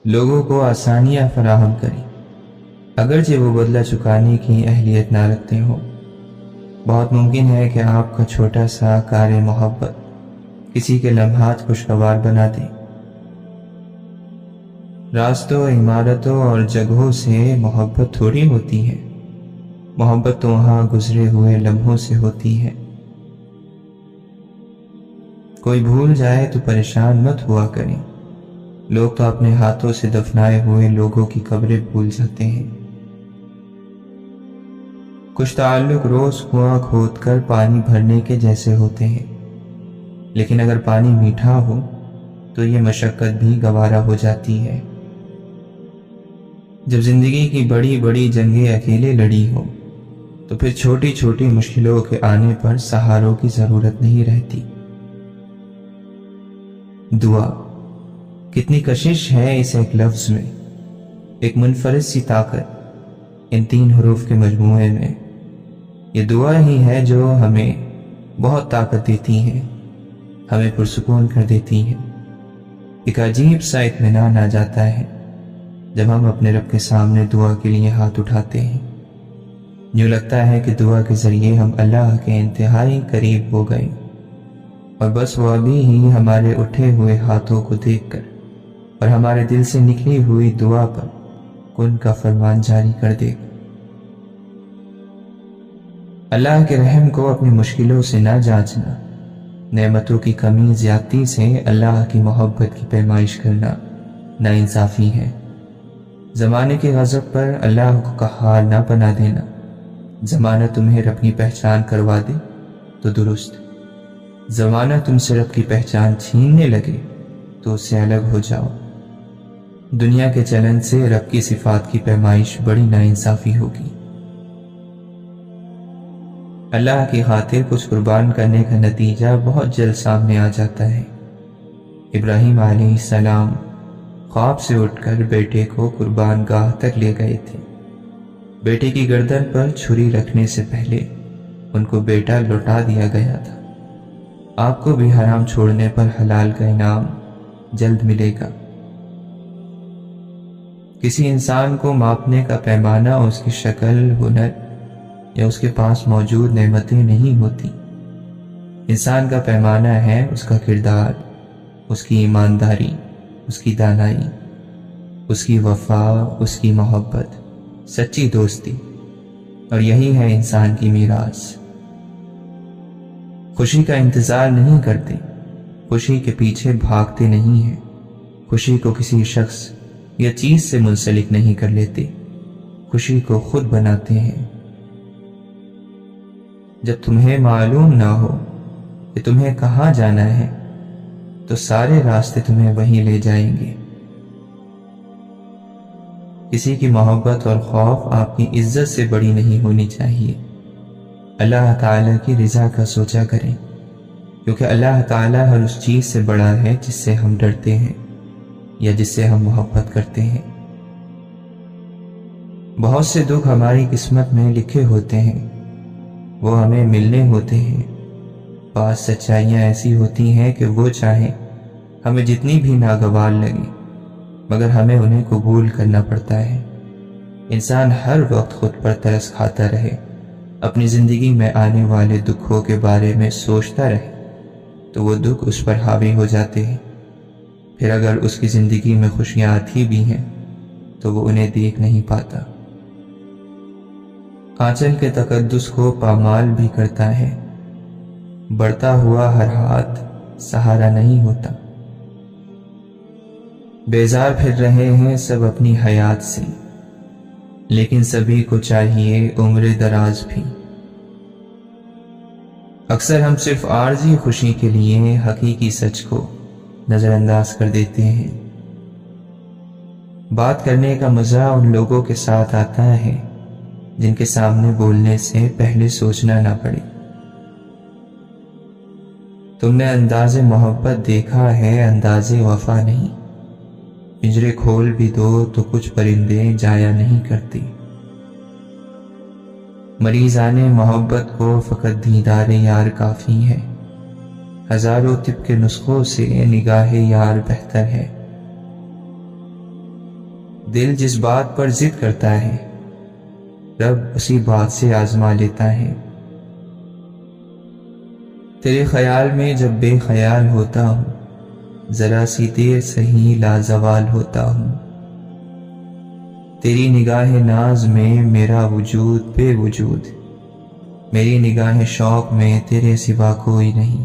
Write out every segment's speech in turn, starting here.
لوگوں کو آسانیاں فراہم کریں اگرچہ وہ بدلہ چکانے کی اہلیت نہ رکھتے ہوں۔ بہت ممکن ہے کہ آپ کا چھوٹا سا کار محبت کسی کے لمحات خوشگوار بنا دے۔ راستوں، عمارتوں اور جگہوں سے محبت تھوڑی ہوتی ہے، محبت تو وہاں گزرے ہوئے لمحوں سے ہوتی ہے۔ کوئی بھول جائے تو پریشان مت ہوا کریں، لوگ تو اپنے ہاتھوں سے دفنائے ہوئے لوگوں کی قبریں بھول جاتے ہیں۔ کچھ تعلق روز کنواں کھود کر پانی بھرنے کے جیسے ہوتے ہیں، لیکن اگر پانی میٹھا ہو تو یہ مشقت بھی گوارا ہو جاتی ہے۔ جب زندگی کی بڑی بڑی جنگیں اکیلے لڑی ہو تو پھر چھوٹی چھوٹی مشکلوں کے آنے پر سہاروں کی ضرورت نہیں رہتی۔ دعا، کتنی کشش ہے اس ایک لفظ میں، ایک منفرد سی طاقت ان 3 حروف کے مجموعے میں۔ یہ دعا ہی ہے جو ہمیں بہت طاقت دیتی ہے، ہمیں پرسکون کر دیتی ہے۔ ایک عجیب سا اطمینان آ جاتا ہے جب ہم اپنے رب کے سامنے دعا کے لیے ہاتھ اٹھاتے ہیں۔ یوں لگتا ہے کہ دعا کے ذریعے ہم اللہ کے انتہائی قریب ہو گئے، اور بس وہ ابھی ہی ہمارے اٹھے ہوئے ہاتھوں کو دیکھ کر اور ہمارے دل سے نکلی ہوئی دعا پر کن کا فرمان جاری کر دے گا۔ اللہ کے رحم کو اپنی مشکلوں سے نہ جانچنا، نعمتوں کی کمی زیادتی سے اللہ کی محبت کی پیمائش کرنا ناانصافی ہے۔ زمانے کے غضب پر اللہ کو قہار نہ بنا دینا۔ زمانہ تمہیں رب کی پہچان کروا دے تو درست، زمانہ تم سے رب کی پہچان چھیننے لگے تو اس سے الگ ہو جاؤ۔ دنیا کے چلن سے رب کی صفات کی پیمائش بڑی ناانصافی ہوگی۔ اللہ کی خاطر کچھ قربان کرنے کا نتیجہ بہت جلد سامنے آ جاتا ہے۔ ابراہیم علیہ السلام خواب سے اٹھ کر بیٹے کو قربان گاہ تک لے گئے تھے۔ بیٹے کی گردن پر چھری رکھنے سے پہلے ان کو بیٹا لوٹا دیا گیا تھا۔ آپ کو بھی حرام چھوڑنے پر حلال کا انعام جلد ملے گا۔ کسی انسان کو ماپنے کا پیمانہ اس کی شکل، ہنر یا اس کے پاس موجود نعمتیں نہیں ہوتی۔ انسان کا پیمانہ ہے اس کا کردار، اس کی ایمانداری، اس کی دانائی، اس کی وفا، اس کی محبت، سچی دوستی، اور یہی ہے انسان کی میراث۔ خوشی کا انتظار نہیں کرتے، خوشی کے پیچھے بھاگتے نہیں ہیں، خوشی کو کسی شخص یا چیز سے منسلک نہیں کر لیتے، خوشی کو خود بناتے ہیں۔ جب تمہیں معلوم نہ ہو کہ تمہیں کہاں جانا ہے تو سارے راستے تمہیں وہیں لے جائیں گے۔ کسی کی محبت اور خوف آپ کی عزت سے بڑی نہیں ہونی چاہیے۔ اللہ تعالیٰ کی رضا کا سوچا کریں، کیونکہ اللہ تعالیٰ ہر اس چیز سے بڑا ہے جس سے ہم ڈرتے ہیں یا جس سے ہم محبت کرتے ہیں۔ بہت سے دکھ ہماری قسمت میں لکھے ہوتے ہیں، وہ ہمیں ملنے ہوتے ہیں۔ بعض سچائیاں ایسی ہوتی ہیں کہ وہ چاہیں ہمیں جتنی بھی ناگوار لگیں مگر ہمیں انہیں قبول کرنا پڑتا ہے۔ انسان ہر وقت خود پر ترس کھاتا رہے، اپنی زندگی میں آنے والے دکھوں کے بارے میں سوچتا رہے تو وہ دکھ اس پر حاوی ہو جاتے ہیں۔ پھر اگر اس کی زندگی میں خوشیاں آتی بھی ہیں تو وہ انہیں دیکھ نہیں پاتا۔ آنچل کے تقدس کو پامال بھی کرتا ہے، بڑھتا ہوا ہر ہاتھ سہارا نہیں ہوتا۔ بیزار پھر رہے ہیں سب اپنی حیات سے، لیکن سبھی کو چاہیے عمر دراز بھی۔ اکثر ہم صرف عارضی خوشی کے لیے حقیقی سچ کو نظر انداز کر دیتے ہیں۔ بات کرنے کا مزہ ان لوگوں کے ساتھ آتا ہے جن کے سامنے بولنے سے پہلے سوچنا نہ پڑے۔ تم نے انداز محبت دیکھا ہے، انداز وفا نہیں۔ پنجرے کھول بھی دو تو کچھ پرندے جایا نہیں کرتے۔ مریضان محبت کو فقط دیدار یار کافی ہے، ہزاروں طب کے نسخوں سے نگاہ یار بہتر ہے۔ دل جس بات پر ضد کرتا ہے رب اسی بات سے آزما لیتا ہے۔ تیرے خیال میں جب بے خیال ہوتا ہوں، ذرا سی دیر سہی لازوال ہوتا ہوں۔ تیری نگاہ ناز میں میرا وجود بے وجود، میری نگاہ شوق میں تیرے سوا کوئی نہیں۔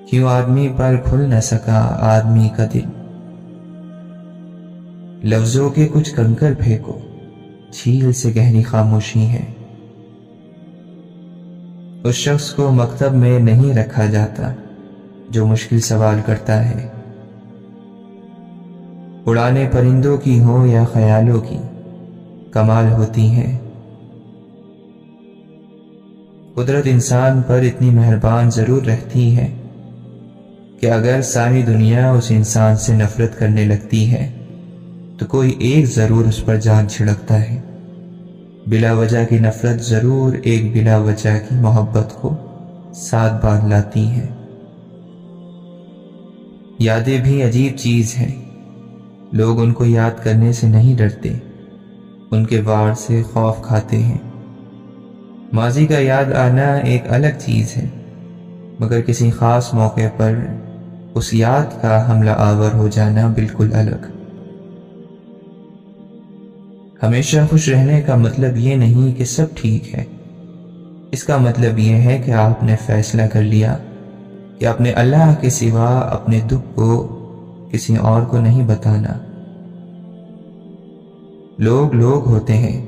کیوں آدمی پر کھل نہ سکا آدمی کا دل، لفظوں کے کچھ کنکر پھینکو، جھیل سے گہری خاموشی ہے۔ اس شخص کو مکتب میں نہیں رکھا جاتا جو مشکل سوال کرتا ہے، اڑانے پرندوں کی ہو یا خیالوں کی، کمال ہوتی ہے۔ قدرت انسان پر اتنی مہربان ضرور رہتی ہے کہ اگر ساری دنیا اس انسان سے نفرت کرنے لگتی ہے تو کوئی ایک ضرور اس پر جان چھڑکتا ہے۔ بلا وجہ کی نفرت ضرور ایک بلا وجہ کی محبت کو ساتھ باندھ لاتی ہے۔ یادیں بھی عجیب چیز ہے، لوگ ان کو یاد کرنے سے نہیں ڈرتے، ان کے وار سے خوف کھاتے ہیں۔ ماضی کا یاد آنا ایک الگ چیز ہے، مگر کسی خاص موقع پر اس یاد کا حملہ آور ہو جانا بالکل الگ۔ ہمیشہ خوش رہنے کا مطلب یہ نہیں کہ سب ٹھیک ہے، اس کا مطلب یہ ہے کہ آپ نے فیصلہ کر لیا کہ اپنے اللہ کے سوا اپنے دکھ کو کسی اور کو نہیں بتانا۔ لوگ لوگ ہوتے ہیں،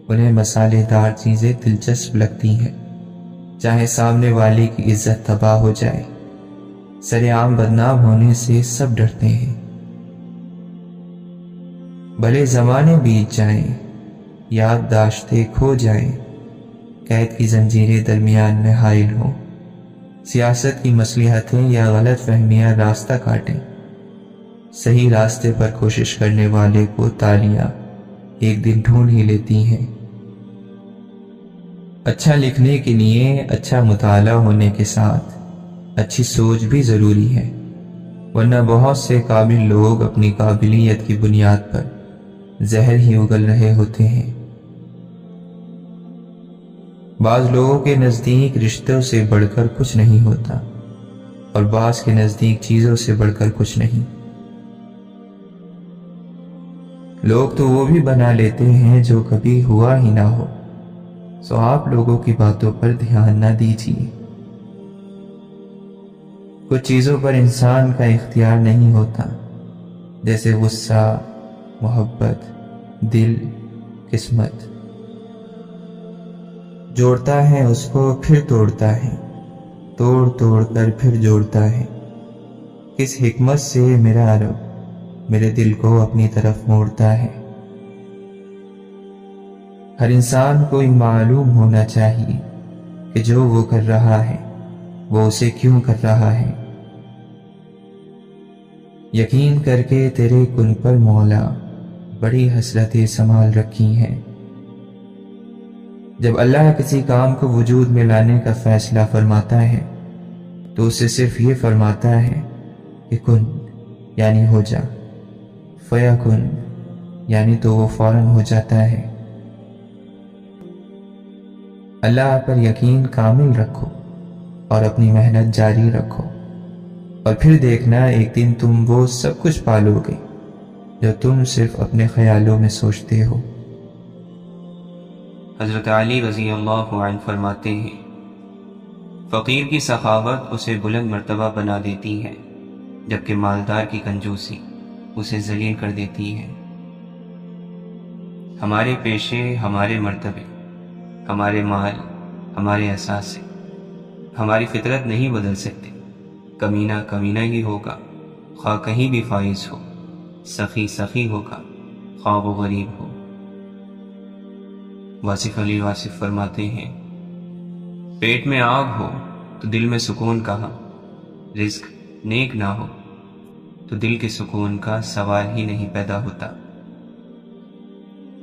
انہیں مسالے دار چیزیں دلچسپ لگتی ہیں، چاہے سامنے والے کی عزت تباہ ہو جائے۔ سر عام بدنام ہونے سے سب ڈرتے ہیں، بھلے زمانے بیت جائیں، یادداشتیں کھو جائیں، قید کی زنجیریں درمیان میں حائل ہوں، سیاست کی مصلحتیں یا غلط فہمیاں راستہ کاٹیں، صحیح راستے پر کوشش کرنے والے کو تالیاں ایک دن ڈھونڈ ہی لیتی ہیں۔ اچھا لکھنے کے لیے اچھا مطالعہ ہونے کے ساتھ اچھی سوچ بھی ضروری ہے، ورنہ بہت سے قابل لوگ اپنی قابلیت کی بنیاد پر زہر ہی اگل رہے ہوتے ہیں۔ بعض لوگوں کے نزدیک رشتوں سے بڑھ کر کچھ نہیں ہوتا، اور بعض کے نزدیک چیزوں سے بڑھ کر کچھ نہیں۔ لوگ تو وہ بھی بنا لیتے ہیں جو کبھی ہوا ہی نہ ہو، سو آپ لوگوں کی باتوں پر دھیان نہ دیجیے۔ کچھ چیزوں پر انسان کا اختیار نہیں ہوتا، جیسے غصہ، محبت، دل، قسمت۔ جوڑتا ہے اس کو پھر توڑتا ہے، توڑ توڑ کر پھر جوڑتا ہے۔ کس حکمت سے میرا رب میرے دل کو اپنی طرف موڑتا ہے۔ ہر انسان کو معلوم ہونا چاہیے کہ جو وہ کر رہا ہے وہ اسے کیوں کر رہا ہے۔ یقین کر کے تیرے کن پر مولا بڑی حسرتیں سنبھال رکھی ہیں۔ جب اللہ کسی کام کو وجود میں لانے کا فیصلہ فرماتا ہے تو اسے صرف یہ فرماتا ہے کہ کن یعنی ہو جا، فیکن یعنی تو وہ فوراً ہو جاتا ہے۔ اللہ پر یقین کامل رکھو اور اپنی محنت جاری رکھو، اور پھر دیکھنا ایک دن تم وہ سب کچھ پالو گے جو تم صرف اپنے خیالوں میں سوچتے ہو۔ حضرت علی رضی اللہ عنہ فرماتے ہیں، فقیر کی سخاوت اسے بلند مرتبہ بنا دیتی ہے، جبکہ مالدار کی کنجوسی اسے ذلیل کر دیتی ہے۔ ہمارے پیشے، ہمارے مرتبے، ہمارے مال، ہمارے اثاثے، ہماری فطرت نہیں بدل سکتے۔ کمینہ کمینہ ہی ہوگا، خواہ کہیں بھی فائز ہو، سخی سخی ہوگا، خواہ وہ غریب ہو۔ واصف علی واصف فرماتے ہیں، پیٹ میں آگ ہو تو دل میں سکون کہاں، رزق نیک نہ ہو تو دل کے سکون کا سوال ہی نہیں پیدا ہوتا۔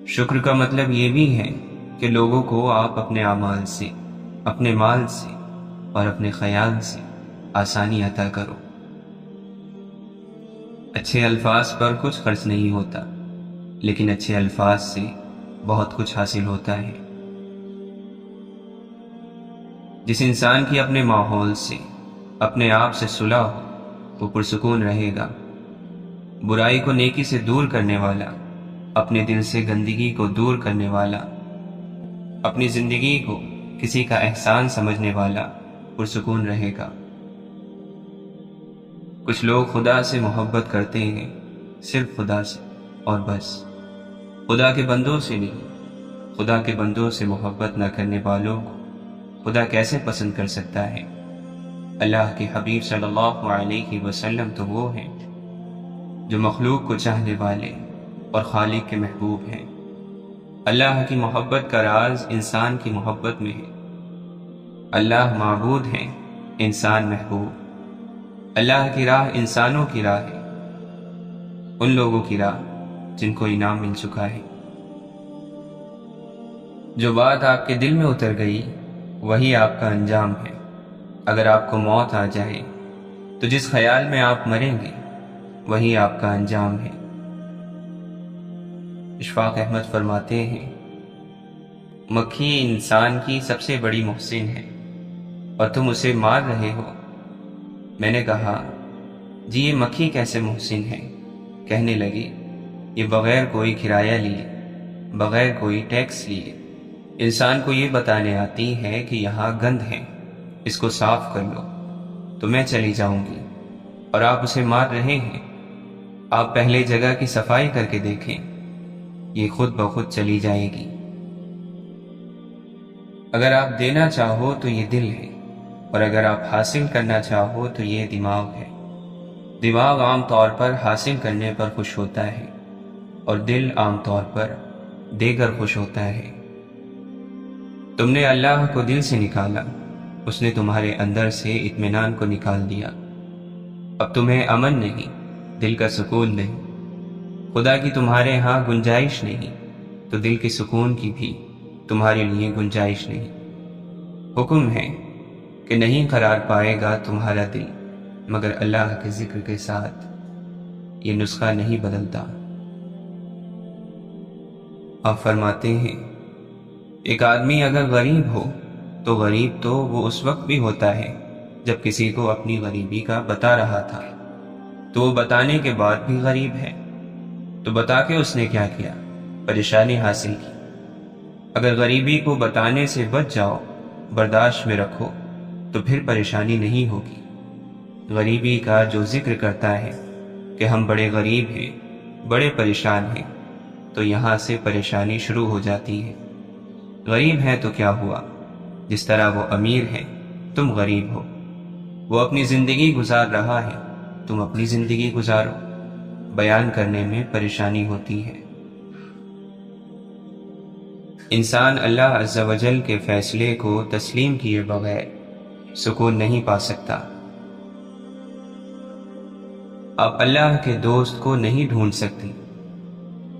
شکر کا مطلب یہ بھی ہے کہ لوگوں کو آپ اپنے اعمال سے، اپنے مال سے اور اپنے خیال سے آسانی عطا کرو۔ اچھے الفاظ پر کچھ خرچ نہیں ہوتا، لیکن اچھے الفاظ سے بہت کچھ حاصل ہوتا ہے۔ جس انسان کی اپنے ماحول سے، اپنے آپ سے صلح ہو، وہ پرسکون رہے گا۔ برائی کو نیکی سے دور کرنے والا، اپنے دل سے گندگی کو دور کرنے والا، اپنی زندگی کو کسی کا احسان سمجھنے والا پرسکون رہے گا۔ کچھ لوگ خدا سے محبت کرتے ہیں، صرف خدا سے اور بس، خدا کے بندوں سے نہیں۔ خدا کے بندوں سے محبت نہ کرنے والوں کو خدا کیسے پسند کر سکتا ہے؟ اللہ کے حبیب صلی اللہ علیہ وسلم تو وہ ہیں جو مخلوق کو چاہنے والے اور خالق کے محبوب ہیں۔ اللہ کی محبت کا راز انسان کی محبت میں ہے۔ اللہ معبود ہے، انسان محبوب۔ اللہ کی راہ انسانوں کی راہ ہے، ان لوگوں کی راہ جن کو انعام مل چکا ہے۔ جو بات آپ کے دل میں اتر گئی وہی آپ کا انجام ہے۔ اگر آپ کو موت آ جائے تو جس خیال میں آپ مریں گے وہی آپ کا انجام ہے۔ اشفاق احمد فرماتے ہیں، مکھی انسان کی سب سے بڑی محسن ہے اور تم اسے مار رہے ہو۔ میں نے کہا، جی یہ مکھی کیسے محسن ہے؟ کہنے لگی، یہ بغیر کوئی کرایہ لیے، بغیر کوئی ٹیکس لیے انسان کو یہ بتانے آتی ہے کہ یہاں گند ہے، اس کو صاف کر لو تو میں چلی جاؤں گی، اور آپ اسے مار رہے ہیں۔ آپ پہلے جگہ کی صفائی کر کے دیکھیں، یہ خود بخود چلی جائے گی۔ اگر آپ دینا چاہو تو یہ دل ہے، اور اگر آپ حاصل کرنا چاہو تو یہ دماغ ہے۔ دماغ عام طور پر حاصل کرنے پر خوش ہوتا ہے، اور دل عام طور پر دے کر خوش ہوتا ہے۔ تم نے اللہ کو دل سے نکالا، اس نے تمہارے اندر سے اطمینان کو نکال دیا۔ اب تمہیں امن نہیں، دل کا سکون نہیں۔ خدا کی تمہارے ہاں گنجائش نہیں، تو دل کے سکون کی بھی تمہارے لیے گنجائش نہیں۔ حکم ہے کہ نہیں قرار پائے گا تمہارا دل مگر اللہ کے ذکر کے ساتھ، یہ نسخہ نہیں بدلتا۔ آپ فرماتے ہیں، ایک آدمی اگر غریب ہو تو غریب تو وہ اس وقت بھی ہوتا ہے جب کسی کو اپنی غریبی کا بتا رہا تھا، تو وہ بتانے کے بعد بھی غریب ہے۔ تو بتا کے اس نے کیا کیا؟ پریشانی حاصل کی۔ اگر غریبی کو بتانے سے بچ جاؤ، برداشت میں رکھو، تو پھر پریشانی نہیں ہوگی۔ غریبی کا جو ذکر کرتا ہے کہ ہم بڑے غریب ہیں، بڑے پریشان ہیں، تو یہاں سے پریشانی شروع ہو جاتی ہے۔ غریب ہے تو کیا ہوا؟ جس طرح وہ امیر ہے تم غریب ہو۔ وہ اپنی زندگی گزار رہا ہے، تم اپنی زندگی گزارو۔ بیان کرنے میں پریشانی ہوتی ہے۔ انسان اللہ عز و جل کے فیصلے کو تسلیم کیے بغیر سکون نہیں پا سکتا۔ آپ اللہ کے دوست کو نہیں ڈھونڈ سکتے،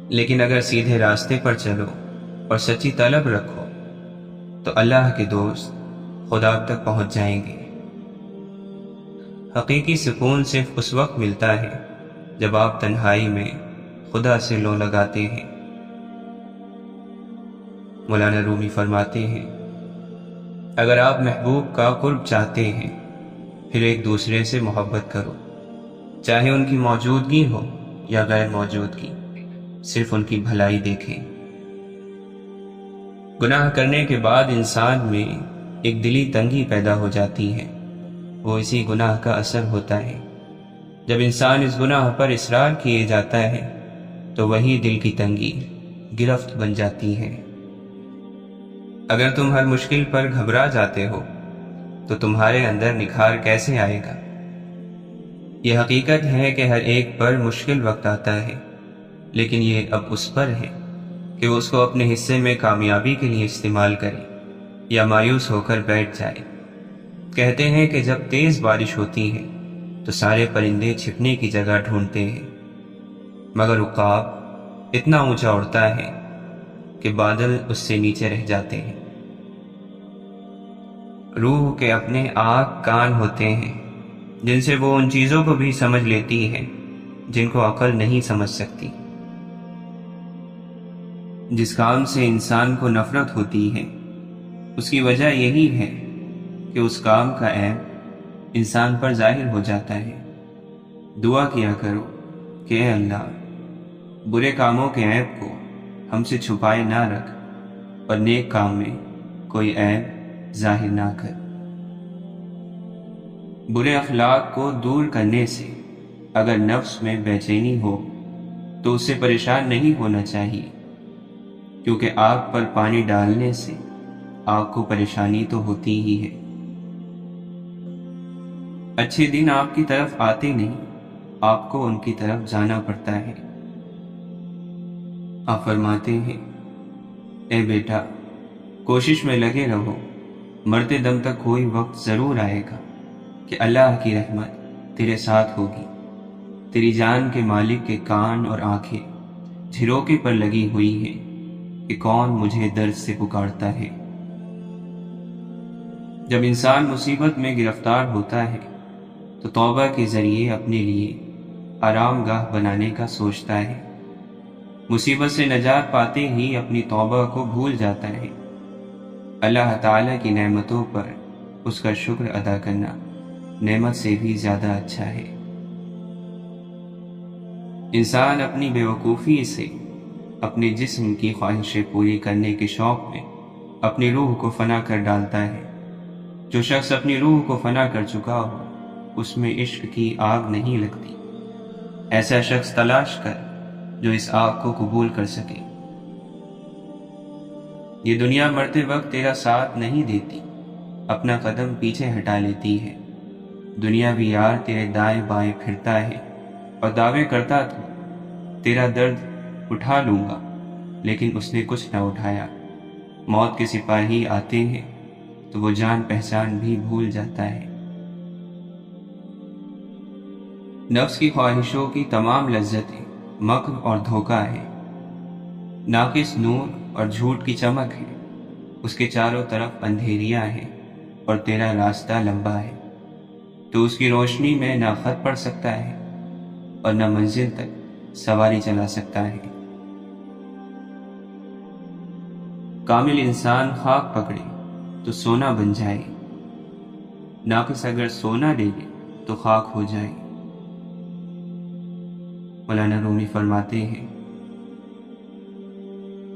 لیکن اگر سیدھے راستے پر چلو اور سچی طلب رکھو تو اللہ کے دوست خدا تک پہنچ جائیں گے۔ حقیقی سکون صرف اس وقت ملتا ہے جب آپ تنہائی میں خدا سے لو لگاتے ہیں۔ مولانا رومی فرماتے ہیں، اگر آپ محبوب کا قرب چاہتے ہیں پھر ایک دوسرے سے محبت کرو، چاہے ان کی موجودگی ہو یا غیر موجودگی، صرف ان کی بھلائی دیکھیں۔ گناہ کرنے کے بعد انسان میں ایک دلی تنگی پیدا ہو جاتی ہے، وہ اسی گناہ کا اثر ہوتا ہے۔ جب انسان اس گناہ پر اصرار کیے جاتا ہے تو وہی دل کی تنگی گرفت بن جاتی ہے۔ اگر تم ہر مشکل پر گھبرا جاتے ہو تو تمہارے اندر نکھار کیسے آئے گا؟ یہ حقیقت ہے کہ ہر ایک پر مشکل وقت آتا ہے، لیکن یہ اب اس پر ہے کہ وہ اس کو اپنے حصے میں کامیابی کے لیے استعمال کرے یا مایوس ہو کر بیٹھ جائے۔ کہتے ہیں کہ جب تیز بارش ہوتی ہے تو سارے پرندے چھپنے کی جگہ ڈھونڈتے ہیں، مگر عقاب اتنا اونچا اڑتا ہے کہ بادل اس سے نیچے رہ جاتے ہیں۔ روح کے اپنے آنکھ کان ہوتے ہیں جن سے وہ ان چیزوں کو بھی سمجھ لیتی ہے جن کو عقل نہیں سمجھ سکتی۔ جس کام سے انسان کو نفرت ہوتی ہے اس کی وجہ یہی ہے کہ اس کام کا عیب انسان پر ظاہر ہو جاتا ہے۔ دعا کیا کرو کہ اے اللہ، برے کاموں کے عیب کو ہم سے چھپائے نہ رکھ اور نیک کام میں کوئی عیب ظاہر نہ کر۔ برے اخلاق کو دور کرنے سے اگر نفس میں بے چینی ہو تو اس سے پریشان نہیں ہونا چاہیے، کیونکہ آگ پر پانی ڈالنے سے آگ کو پریشانی تو ہوتی ہی ہے۔ اچھے دن آپ کی طرف آتے نہیں، آپ کو ان کی طرف جانا پڑتا ہے۔ آپ فرماتے ہیں، اے بیٹا، کوشش میں لگے رہو، مرتے دم تک کوئی وقت ضرور آئے گا کہ اللہ کی رحمت تیرے ساتھ ہوگی۔ تیری جان کے مالک کے کان اور آنکھیں جھروکے پر لگی ہوئی ہیں کہ کون مجھے درد سے پکارتا ہے۔ جب انسان مصیبت میں گرفتار ہوتا ہے تو توبہ کے ذریعے اپنے لیے آرام گاہ بنانے کا سوچتا ہے۔ مصیبت سے نجات پاتے ہی اپنی توبہ کو بھول جاتا ہے۔ اللہ تعالیٰ کی نعمتوں پر اس کا شکر ادا کرنا نعمت سے بھی زیادہ اچھا ہے۔ انسان اپنی بیوقوفی سے اپنے جسم کی خواہشیں پوری کرنے کے شوق میں اپنی روح کو فنا کر ڈالتا ہے۔ جو شخص اپنی روح کو فنا کر چکا ہو اس میں عشق کی آگ نہیں لگتی۔ ایسا شخص تلاش کر جو اس آگ کو قبول کر سکے۔ یہ دنیا مرتے وقت تیرا ساتھ نہیں دیتی، اپنا قدم پیچھے ہٹا لیتی ہے۔ دنیاوی یار تیرے دائیں بائیں پھرتا ہے اور دعوے کرتا تھا تیرا درد اٹھا لوں گا، لیکن اس نے کچھ نہ اٹھایا۔ موت کے سپاہی آتے ہیں تو وہ جان پہچان بھی بھول جاتا ہے۔ نفس کی خواہشوں کی تمام لذتیں مکر اور دھوکہ ہے، ناقص نور اور جھوٹ کی چمک ہے۔ اس کے چاروں طرف اندھیریاں ہیں اور تیرا راستہ لمبا ہے، تو اس کی روشنی میں نہ خط پڑھ سکتا ہے اور نہ منزل تک سواری چلا سکتا ہے۔ کامل انسان خاک پکڑے تو سونا بن جائے، ناقص اگر سونا لے لے تو خاک ہو جائے۔ مولانا رومی فرماتے ہیں،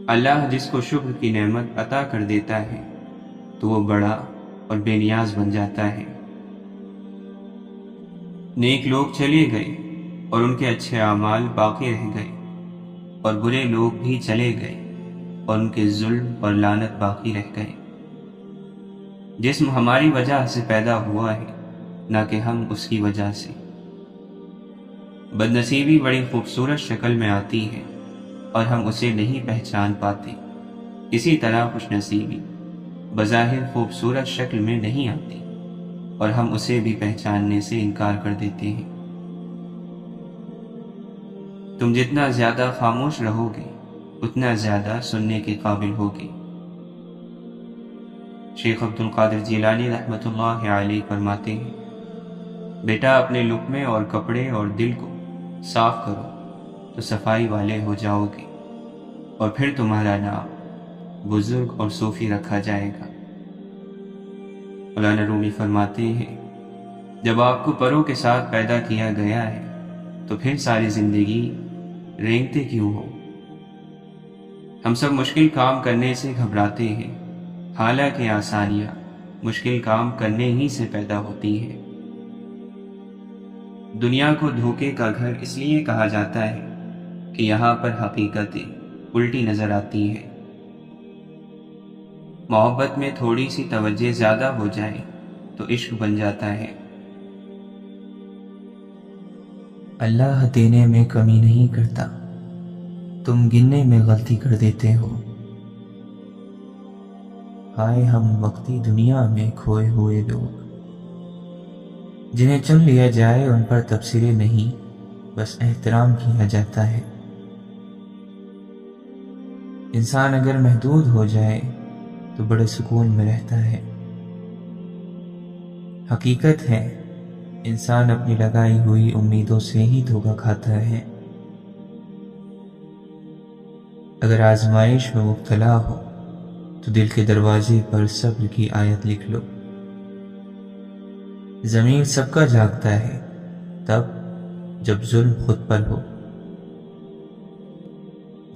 اللہ جس کو شکر کی نعمت عطا کر دیتا ہے تو وہ بڑا اور بے نیاز بن جاتا ہے۔ نیک لوگ چلے گئے اور ان کے اچھے اعمال باقی رہ گئے، اور برے لوگ بھی چلے گئے اور ان کے ظلم اور لعنت باقی رہ گئے۔ جسم ہماری وجہ سے پیدا ہوا ہے، نہ کہ ہم اس کی وجہ سے۔ بدنصیبی بڑی خوبصورت شکل میں آتی ہے اور ہم اسے نہیں پہچان پاتے۔ اسی طرح خوش نصیبی بظاہر خوبصورت شکل میں نہیں آتی اور ہم اسے بھی پہچاننے سے انکار کر دیتے ہیں۔ تم جتنا زیادہ خاموش رہو گے اتنا زیادہ سننے کے قابل ہوگے۔ شیخ عبد القادر جیلانی رحمۃ اللہ علیہ فرماتے ہیں، بیٹا اپنے لقمے اور کپڑے اور دل کو صاف کرو تو صفائی والے ہو جاؤ گے، اور پھر تمہارا نام بزرگ اور صوفی رکھا جائے گا۔ مولانا رومی فرماتے ہیں، جب آپ کو پروں کے ساتھ پیدا کیا گیا ہے تو پھر ساری زندگی رینگتے کیوں ہو؟ ہم سب مشکل کام کرنے سے گھبراتے ہیں، حالانکہ آسانیاں مشکل کام کرنے ہی سے پیدا ہوتی ہیں۔ دنیا کو دھوکے کا گھر اس لیے کہا جاتا ہے کہ یہاں پر حقیقتیں الٹی نظر آتی ہیں۔ محبت میں تھوڑی سی توجہ زیادہ ہو جائے تو عشق بن جاتا ہے۔ اللہ دینے میں کمی نہیں کرتا، تم گننے میں غلطی کر دیتے ہو۔ ہائے ہم وقتی دنیا میں کھوئے ہوئے لوگ، جنہیں چن لیا جائے ان پر تبصرے نہیں، بس احترام کیا جاتا ہے۔ انسان اگر محدود ہو جائے تو بڑے سکون میں رہتا ہے۔ حقیقت ہے انسان اپنی لگائی ہوئی امیدوں سے ہی دھوکہ کھاتا ہے۔ اگر آزمائش میں مبتلا ہو تو دل کے دروازے پر صبر کی آیت لکھ لو۔ ضمیر سب کا جاگتا ہے تب جب ظلم خود پر ہو۔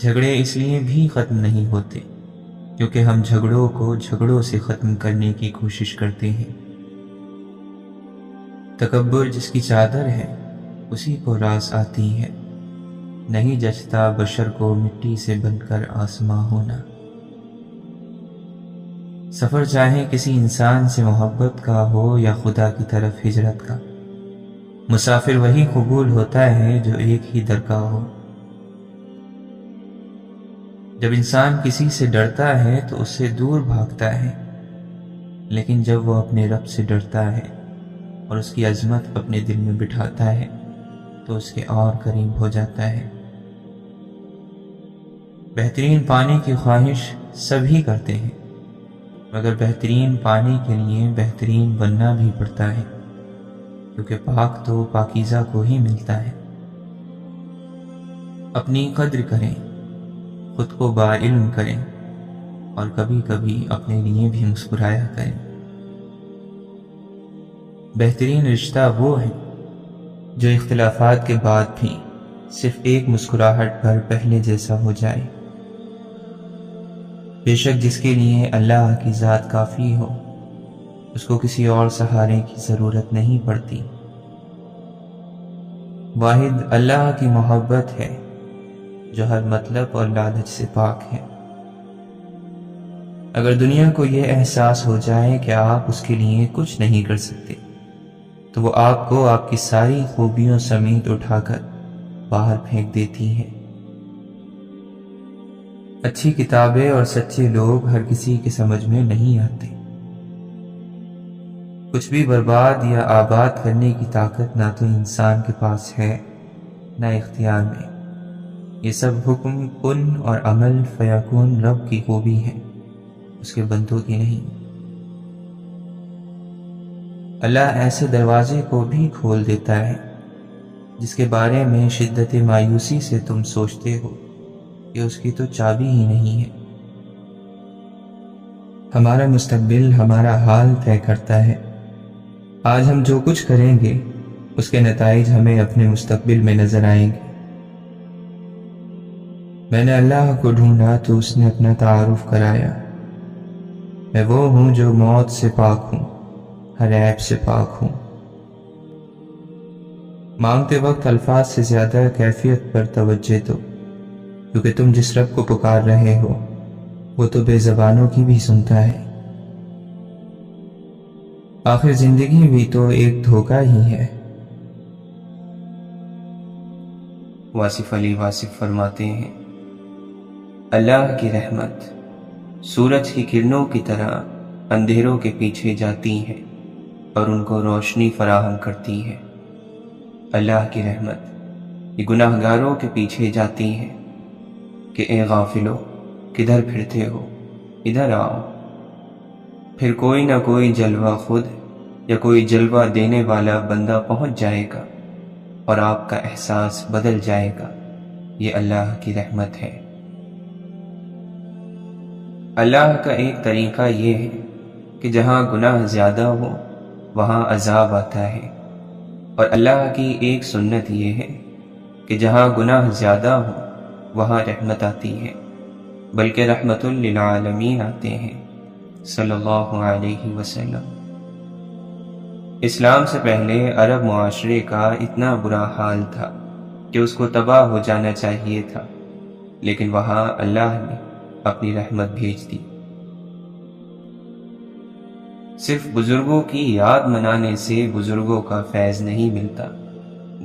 جھگڑے اس لیے بھی ختم نہیں ہوتے کیونکہ ہم جھگڑوں کو جھگڑوں سے ختم کرنے کی کوشش کرتے ہیں۔ تکبر جس کی چادر ہے اسی کو راس آتی ہے، نہیں جچتا بشر کو مٹی سے بن کر آسماں ہونا۔ سفر چاہے کسی انسان سے محبت کا ہو یا خدا کی طرف ہجرت کا، مسافر وہی قبول ہوتا ہے جو ایک ہی در کا ہو۔ جب انسان کسی سے ڈرتا ہے تو اس سے دور بھاگتا ہے، لیکن جب وہ اپنے رب سے ڈرتا ہے اور اس کی عظمت اپنے دل میں بٹھاتا ہے تو اس کے اور قریب ہو جاتا ہے۔ بہترین پانے کی خواہش سبھی کرتے ہیں، مگر بہترین پانے کے لیے بہترین بننا بھی پڑتا ہے، کیونکہ پاک تو پاکیزہ کو ہی ملتا ہے۔ اپنی قدر کریں، خود کو باعلم کریں، اور کبھی کبھی اپنے لیے بھی مسکرایا کریں۔ بہترین رشتہ وہ ہے جو اختلافات کے بعد بھی صرف ایک مسکراہٹ پر پہلے جیسا ہو جائے۔ بے شک جس کے لیے اللہ کی ذات کافی ہو اس کو کسی اور سہارے کی ضرورت نہیں پڑتی۔ واحد اللہ کی محبت ہے جو ہر مطلب اور لالچ سے پاک ہے۔ اگر دنیا کو یہ احساس ہو جائے کہ آپ اس کے لیے کچھ نہیں کر سکتے تو وہ آپ کو آپ کی ساری خوبیوں سمیت اٹھا کر باہر پھینک دیتی ہے۔ اچھی کتابیں اور سچے لوگ ہر کسی کے سمجھ میں نہیں آتے۔ کچھ بھی برباد یا آباد کرنے کی طاقت نہ تو انسان کے پاس ہے نہ اختیار میں۔ یہ سب حکم کن اور عمل فیکون رب کی خوبی ہے، اس کے بندوں کی نہیں۔ اللہ ایسے دروازے کو بھی کھول دیتا ہے جس کے بارے میں شدت مایوسی سے تم سوچتے ہو کہ اس کی تو چابی ہی نہیں ہے۔ ہمارا مستقبل ہمارا حال طے کرتا ہے۔ آج ہم جو کچھ کریں گے اس کے نتائج ہمیں اپنے مستقبل میں نظر آئیں گے۔ میں نے اللہ کو ڈھونڈا تو اس نے اپنا تعارف کرایا۔ میں وہ ہوں جو موت سے پاک ہوں، ہر عیب سے پاک ہوں۔ مانگتے وقت الفاظ سے زیادہ کیفیت پر توجہ دو، کیونکہ تم جس رب کو پکار رہے ہو وہ تو بے زبانوں کی بھی سنتا ہے۔ آخر زندگی بھی تو ایک دھوکہ ہی ہے۔ واصف علی واصف فرماتے ہیں، اللہ کی رحمت سورج کی کرنوں کی طرح اندھیروں کے پیچھے جاتی ہے اور ان کو روشنی فراہم کرتی ہے۔ اللہ کی رحمت یہ گناہ گاروں کے پیچھے جاتی ہے کہ اے غافلو کدھر پھرتے ہو، ادھر آؤ۔ پھر کوئی نہ کوئی جلوہ خود یا کوئی جلوہ دینے والا بندہ پہنچ جائے گا اور آپ کا احساس بدل جائے گا۔ یہ اللہ کی رحمت ہے۔ اللہ کا ایک طریقہ یہ ہے کہ جہاں گناہ زیادہ ہو وہاں عذاب آتا ہے، اور اللہ کی ایک سنت یہ ہے کہ جہاں گناہ زیادہ ہو وہاں رحمت آتی ہے، بلکہ رحمت للعالمین آتے ہیں صلی اللہ علیہ وسلم۔ اسلام سے پہلے عرب معاشرے کا اتنا برا حال تھا کہ اس کو تباہ ہو جانا چاہیے تھا، لیکن وہاں اللہ نے اپنی رحمت بھیج دی۔ صرف بزرگوں کی یاد منانے سے بزرگوں کا فیض نہیں ملتا،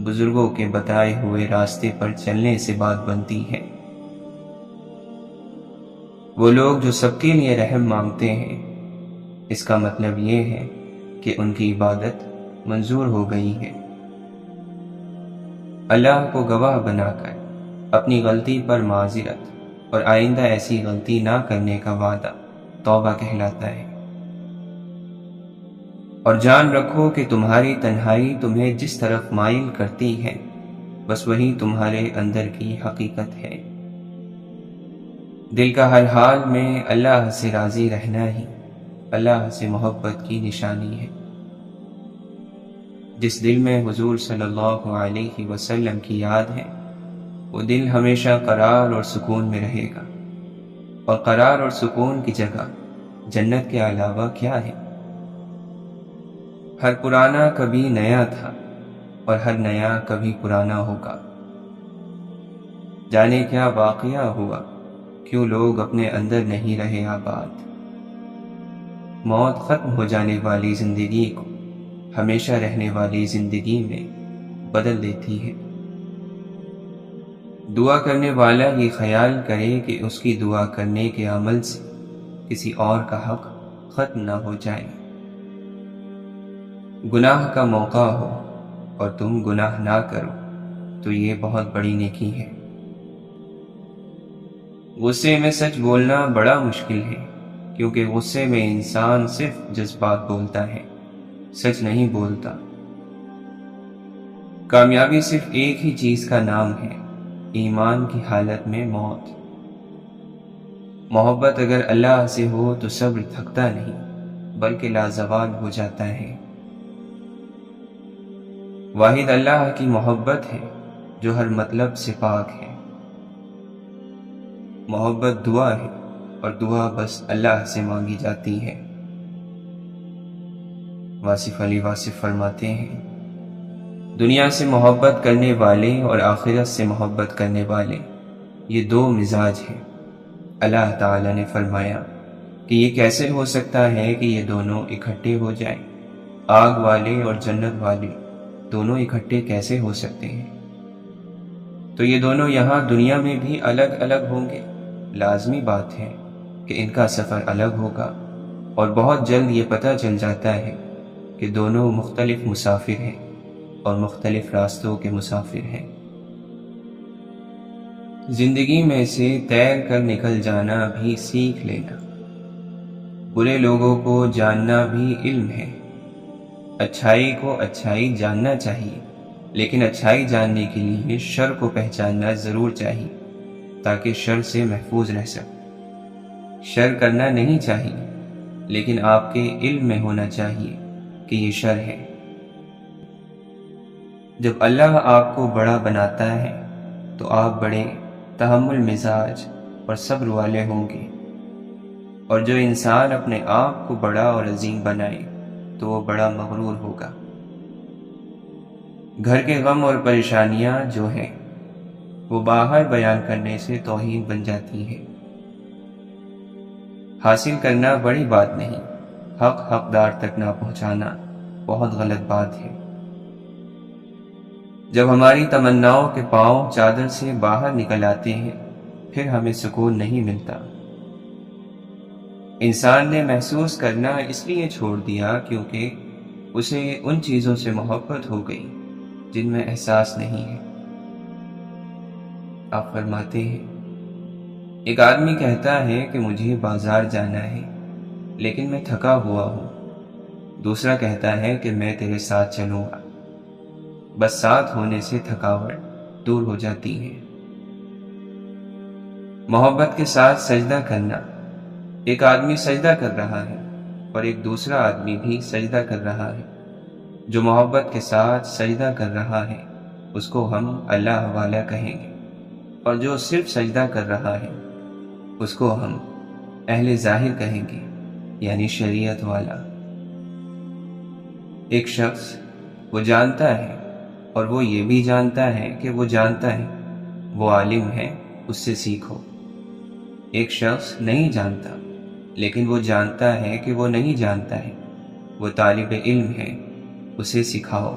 بزرگوں کے بتائے ہوئے راستے پر چلنے سے بات بنتی ہے۔ وہ لوگ جو سب کے لیے رحم مانگتے ہیں، اس کا مطلب یہ ہے کہ ان کی عبادت منظور ہو گئی ہے۔ اللہ کو گواہ بنا کر اپنی غلطی پر معذرت اور آئندہ ایسی غلطی نہ کرنے کا وعدہ توبہ کہلاتا ہے۔ اور جان رکھو کہ تمہاری تنہائی تمہیں جس طرف مائل کرتی ہے بس وہی تمہارے اندر کی حقیقت ہے۔ دل کا ہر حال میں اللہ سے راضی رہنا ہی اللہ سے محبت کی نشانی ہے۔ جس دل میں حضور صلی اللہ علیہ وسلم کی یاد ہے وہ دل ہمیشہ قرار اور سکون میں رہے گا، اور قرار اور سکون کی جگہ جنت کے علاوہ کیا ہے؟ ہر پرانا کبھی نیا تھا اور ہر نیا کبھی پرانا ہوگا۔ جانے کیا واقعہ ہوا، کیوں لوگ اپنے اندر نہیں رہے آباد۔ موت ختم ہو جانے والی زندگی کو ہمیشہ رہنے والی زندگی میں بدل دیتی ہے۔ دعا کرنے والا یہ خیال کرے کہ اس کی دعا کرنے کے عمل سے کسی اور کا حق ختم نہ ہو جائے۔ گناہ کا موقع ہو اور تم گناہ نہ کرو تو یہ بہت بڑی نیکی ہے۔ غصے میں سچ بولنا بڑا مشکل ہے، کیونکہ غصے میں انسان صرف جذبات بولتا ہے، سچ نہیں بولتا۔ کامیابی صرف ایک ہی چیز کا نام ہے، ایمان کی حالت میں موت۔ محبت اگر اللہ سے ہو تو صبر تھکتا نہیں بلکہ لازوال ہو جاتا ہے۔ واحد اللہ کی محبت ہے جو ہر مطلب سے پاک ہے۔ محبت دعا ہے اور دعا بس اللہ سے مانگی جاتی ہے۔ واصف علی واصف فرماتے ہیں، دنیا سے محبت کرنے والے اور آخرت سے محبت کرنے والے یہ دو مزاج ہیں۔ اللہ تعالی نے فرمایا کہ یہ کیسے ہو سکتا ہے کہ یہ دونوں اکٹھے ہو جائیں؟ آگ والے اور جنت والے دونوں اکٹھے کیسے ہو سکتے ہیں؟ تو یہ دونوں یہاں دنیا میں بھی الگ الگ ہوں گے۔ لازمی بات ہے کہ ان کا سفر الگ ہوگا، اور بہت جلد یہ پتہ چل جاتا ہے کہ دونوں مختلف مسافر ہیں اور مختلف راستوں کے مسافر ہیں۔ زندگی میں سے تیر کر نکل جانا بھی سیکھ لینا، برے لوگوں کو جاننا بھی علم ہے۔ اچھائی کو اچھائی جاننا چاہیے، لیکن اچھائی جاننے کے لیے شر کو پہچاننا ضرور چاہیے تاکہ شر سے محفوظ رہ سکے۔ شر کرنا نہیں چاہیے، لیکن آپ کے علم میں ہونا چاہیے کہ یہ شر ہے۔ جب اللہ آپ کو بڑا بناتا ہے تو آپ بڑے تحمل مزاج اور صبر والے ہوں گے، اور جو انسان اپنے آپ کو بڑا اور عظیم بنائے تو وہ بڑا مغرور ہوگا۔ گھر کے غم اور پریشانیاں جو ہیں وہ باہر بیان کرنے سے توہین بن جاتی ہے۔ حاصل کرنا بڑی بات نہیں، حق حقدار تک نہ پہنچانا بہت غلط بات ہے۔ جب ہماری تمناؤں کے پاؤں چادر سے باہر نکل آتے ہیں پھر ہمیں سکون نہیں ملتا۔ انسان نے محسوس کرنا اس لیے چھوڑ دیا کیونکہ اسے ان چیزوں سے محبت ہو گئی جن میں احساس نہیں ہے۔ آپ فرماتے ہیں، ایک آدمی کہتا ہے کہ مجھے بازار جانا ہے لیکن میں تھکا ہوا ہوں۔ دوسرا کہتا ہے کہ میں تیرے ساتھ چلوں گا، بس ساتھ ہونے سے تھکاوٹ دور ہو جاتی ہے۔ محبت کے ساتھ سجدہ کرنا، ایک آدمی سجدہ کر رہا ہے اور ایک دوسرا آدمی بھی سجدہ کر رہا ہے۔ جو محبت کے ساتھ سجدہ کر رہا ہے اس کو ہم اللہ والا کہیں گے، اور جو صرف سجدہ کر رہا ہے اس کو ہم اہل ظاہر کہیں گے، یعنی شریعت والا۔ ایک شخص وہ جانتا ہے اور وہ یہ بھی جانتا ہے کہ وہ جانتا ہے، وہ عالم ہے، اس سے سیکھو۔ ایک شخص نہیں جانتا لیکن وہ جانتا ہے کہ وہ نہیں جانتا ہے، وہ طالب علم ہے، اسے سکھاؤ۔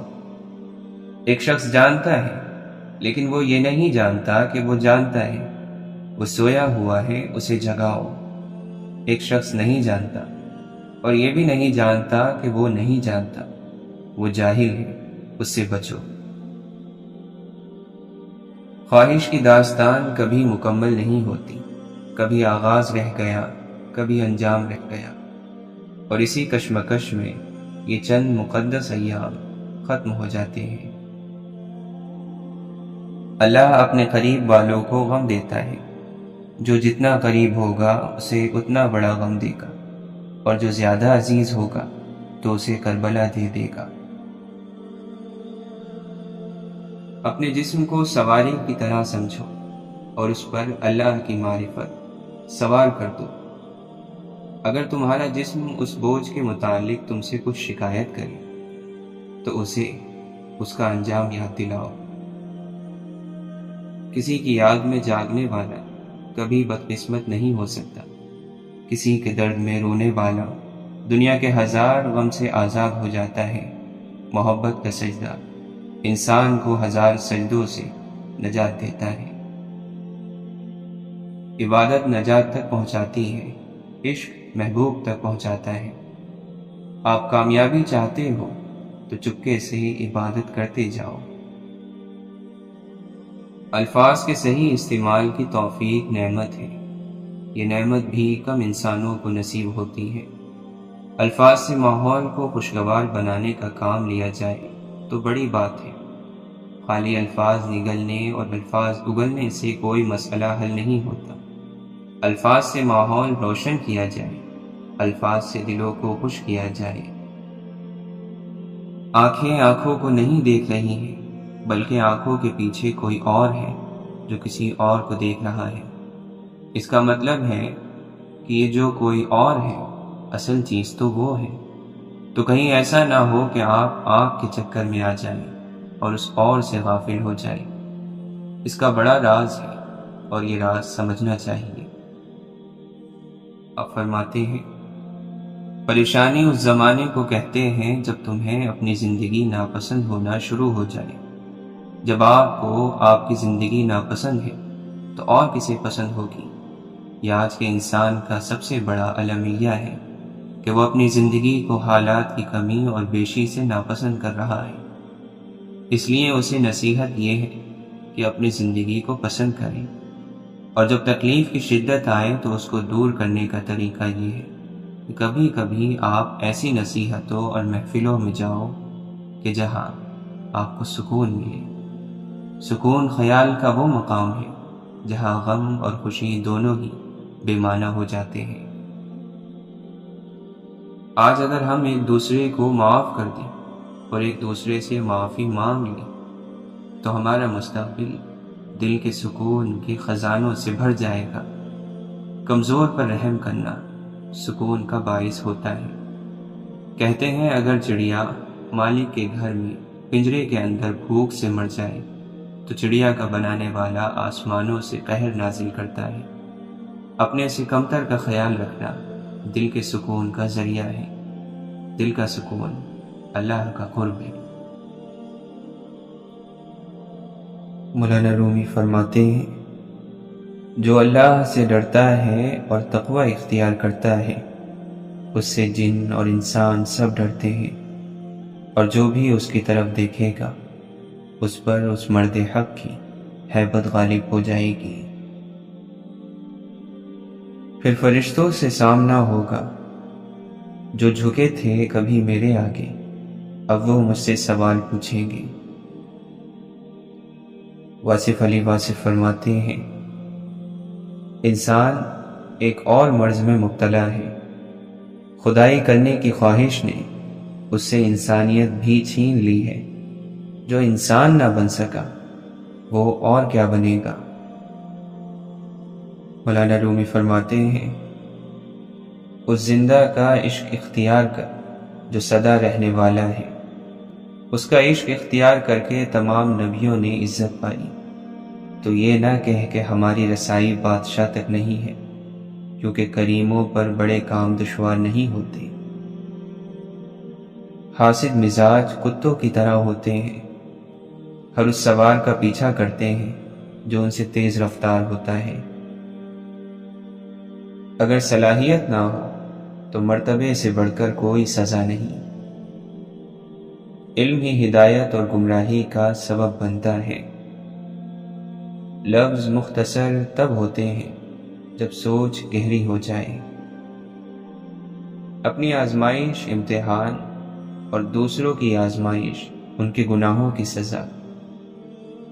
ایک شخص جانتا ہے لیکن وہ یہ نہیں جانتا کہ وہ جانتا ہے، وہ سویا ہوا ہے، اسے جگاؤ۔ ایک شخص نہیں جانتا اور یہ بھی نہیں جانتا کہ وہ نہیں جانتا، وہ جاہل ہے، اس سے بچو۔ خواہش کی داستان کبھی مکمل نہیں ہوتی، کبھی آغاز رہ گیا، کبھی انجام رہ گیا، اور اسی کشمکش میں یہ چند مقدس ایام ختم ہو جاتے ہیں۔ اللہ اپنے قریب والوں کو غم دیتا ہے، جو جتنا قریب ہوگا اسے اتنا بڑا غم دے گا، اور جو زیادہ عزیز ہوگا تو اسے کربلا دے دے گا۔ اپنے جسم کو سواری کی طرح سمجھو اور اس پر اللہ کی معرفت سوار کر دو۔ اگر تمہارا جسم اس بوجھ کے متعلق تم سے کچھ شکایت کرے تو اسے اس کا انجام یاد دلاؤ۔ کسی کی یاد میں جاگنے والا کبھی بدقسمت نہیں ہو سکتا۔ کسی کے درد میں رونے والا دنیا کے ہزار غم سے آزاد ہو جاتا ہے۔ محبت کا سجدہ انسان کو ہزار سجدوں سے نجات دیتا ہے۔ عبادت نجات تک پہنچاتی ہے، عشق محبوب تک پہنچاتا ہے۔ آپ کامیابی چاہتے ہو تو چپکے سے عبادت کرتے جاؤ۔ الفاظ کے صحیح استعمال کی توفیق نعمت ہے۔ یہ نعمت بھی کم انسانوں کو نصیب ہوتی ہے۔ الفاظ سے ماحول کو خوشگوار بنانے کا کام لیا جائے تو بڑی بات ہے۔ خالی الفاظ نگلنے اور الفاظ اگلنے سے کوئی مسئلہ حل نہیں ہوتا۔ الفاظ سے ماحول روشن کیا جائے، الفاظ سے دلوں کو خوش کیا جائے۔ آنکھیں آنکھوں کو نہیں دیکھ رہی ہیں، بلکہ آنکھوں کے پیچھے کوئی اور ہے جو کسی اور کو دیکھ رہا ہے۔ اس کا مطلب ہے کہ یہ جو کوئی اور ہے اصل چیز تو وہ ہے۔ تو کہیں ایسا نہ ہو کہ آپ آنکھ کے چکر میں آ جائیں اور اس اور سے غافل ہو جائیں۔ اس کا بڑا راز ہے اور یہ راز سمجھنا چاہیے۔ اب فرماتے ہیں، پریشانی اس زمانے کو کہتے ہیں جب تمہیں اپنی زندگی ناپسند ہونا شروع ہو جائے۔ جب آپ کو آپ کی زندگی ناپسند ہے تو اور کسے پسند ہوگی؟ یہ آج کے انسان کا سب سے بڑا المیہ ہے کہ وہ اپنی زندگی کو حالات کی کمی اور بیشی سے ناپسند کر رہا ہے۔ اس لیے اسے نصیحت یہ ہے کہ اپنی زندگی کو پسند کریں، اور جب تکلیف کی شدت آئے تو اس کو دور کرنے کا طریقہ یہ ہے کہ کبھی کبھی آپ ایسی نصیحتوں اور محفلوں میں جاؤ کہ جہاں آپ کو سکون ملے۔ سکون خیال کا وہ مقام ہے جہاں غم اور خوشی دونوں ہی بے معنی ہو جاتے ہیں۔ آج اگر ہم ایک دوسرے کو معاف کر دیں اور ایک دوسرے سے معافی مانگ لیں تو ہمارا مستقبل دل کے سکون کے خزانوں سے بھر جائے گا۔ کمزور پر رحم کرنا سکون کا باعث ہوتا ہے۔ کہتے ہیں اگر چڑیا مالک کے گھر میں پنجرے کے اندر بھوک سے مر جائے تو چڑیا کا بنانے والا آسمانوں سے قہر نازل کرتا ہے۔ اپنے سے کمتر کا خیال رکھنا دل کے سکون کا ذریعہ ہے۔ دل کا سکون اللہ کا قرب ہے۔ مولانا رومی فرماتے ہیں، جو اللہ سے ڈرتا ہے اور تقوی اختیار کرتا ہے اس سے جن اور انسان سب ڈرتے ہیں، اور جو بھی اس کی طرف دیکھے گا اس پر اس مرد حق کی ہیبت غالب ہو جائے گی۔ پھر فرشتوں سے سامنا ہوگا، جو جھکے تھے کبھی میرے آگے اب وہ مجھ سے سوال پوچھیں گے۔ واصف علی واصف فرماتے ہیں، انسان ایک اور مرض میں مبتلا ہے۔ خدائی کرنے کی خواہش نے اس سے انسانیت بھی چھین لی ہے۔ جو انسان نہ بن سکا وہ اور کیا بنے گا؟ مولانا رومی فرماتے ہیں، اس زندہ کا عشق اختیار کر جو سدا رہنے والا ہے۔ اس کا عشق اختیار کر کے تمام نبیوں نے عزت پائی۔ تو یہ نہ کہہ کہ ہماری رسائی بادشاہ تک نہیں ہے، کیونکہ کریموں پر بڑے کام دشوار نہیں ہوتے۔ حاسد مزاج کتوں کی طرح ہوتے ہیں، ہر اس سوار کا پیچھا کرتے ہیں جو ان سے تیز رفتار ہوتا ہے۔ اگر صلاحیت نہ ہو تو مرتبے سے بڑھ کر کوئی سزا نہیں۔ علم ہی ہدایت اور گمراہی کا سبب بنتا ہے۔ لفظ مختصر تب ہوتے ہیں جب سوچ گہری ہو جائے۔ اپنی آزمائش، امتحان اور دوسروں کی آزمائش ان کے گناہوں کی سزا۔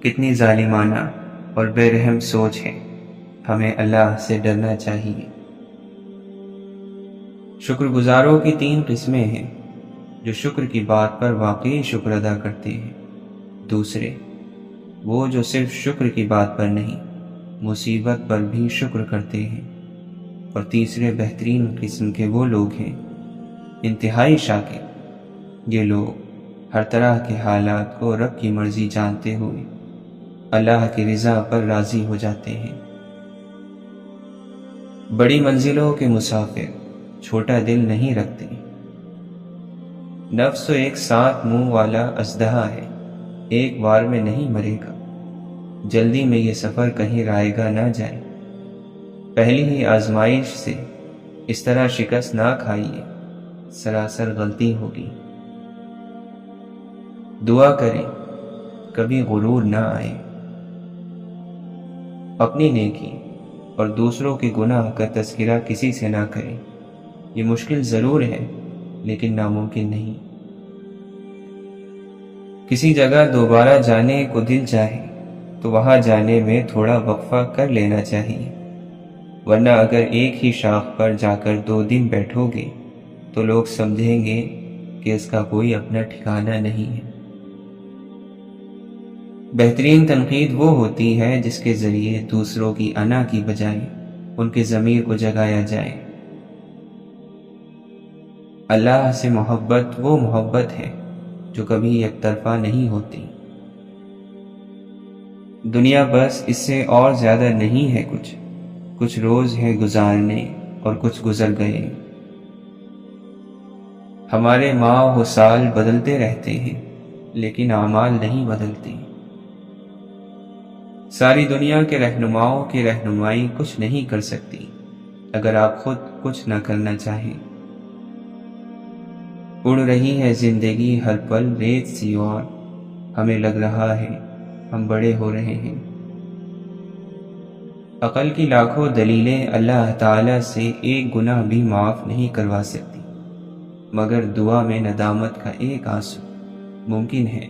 کتنی ظالمانہ اور بے رحم سوچ ہے، ہمیں اللہ سے ڈرنا چاہیے۔ شکر گزاروں کی 3 قسمیں ہیں، جو شکر کی بات پر واقعی شکر ادا کرتے ہیں، دوسرے وہ جو صرف شکر کی بات پر نہیں مصیبت پر بھی شکر کرتے ہیں، اور تیسرے بہترین قسم کے وہ لوگ ہیں انتہائی شاکر۔ یہ لوگ ہر طرح کے حالات کو رب کی مرضی جانتے ہوئے اللہ کی رضا پر راضی ہو جاتے ہیں۔ بڑی منزلوں کے مسافر چھوٹا دل نہیں رکھتے۔ نفس تو ایک 7 منہ والا اژدہا ہے، ایک بار میں نہیں مرے گا، جلدی میں یہ سفر کہیں رائے گا نہ جائے۔ پہلی ہی آزمائش سے اس طرح شکست نہ کھائیے، سراسر غلطی ہوگی۔ دعا کریں کبھی غرور نہ آئے۔ اپنی نیکی اور دوسروں کے گناہ کا تذکرہ کسی سے نہ کریں، یہ مشکل ضرور ہے لیکن ناممکن نہیں۔ کسی جگہ دوبارہ جانے کو دل چاہے تو وہاں جانے میں تھوڑا وقفہ کر لینا چاہیے، ورنہ اگر ایک ہی شاخ پر جا کر 2 دن بیٹھو گے تو لوگ سمجھیں گے کہ اس کا کوئی اپنا ٹھکانہ نہیں ہے۔ بہترین تنقید وہ ہوتی ہے جس کے ذریعے دوسروں کی انا کی بجائے ان کے ضمیر کو جگایا جائے۔ اللہ سے محبت وہ محبت ہے جو کبھی یک طرفہ نہیں ہوتی۔ دنیا بس اس سے اور زیادہ نہیں ہے، کچھ روز ہے گزارنے اور کچھ گزر گئے۔ ہمارے ماہ و سال بدلتے رہتے ہیں لیکن اعمال نہیں بدلتے۔ ساری دنیا کے رہنماؤں کی رہنمائی کچھ نہیں کر سکتی اگر آپ خود کچھ نہ کرنا چاہیں۔ اڑ رہی ہے زندگی ہر پل ریت سی، اور ہمیں لگ رہا ہے ہم بڑے ہو رہے ہیں۔ عقل کی لاکھوں دلیلیں اللہ تعالی سے ایک گناہ بھی معاف نہیں کروا سکتی، مگر دعا میں ندامت کا ایک آنسو ممکن ہے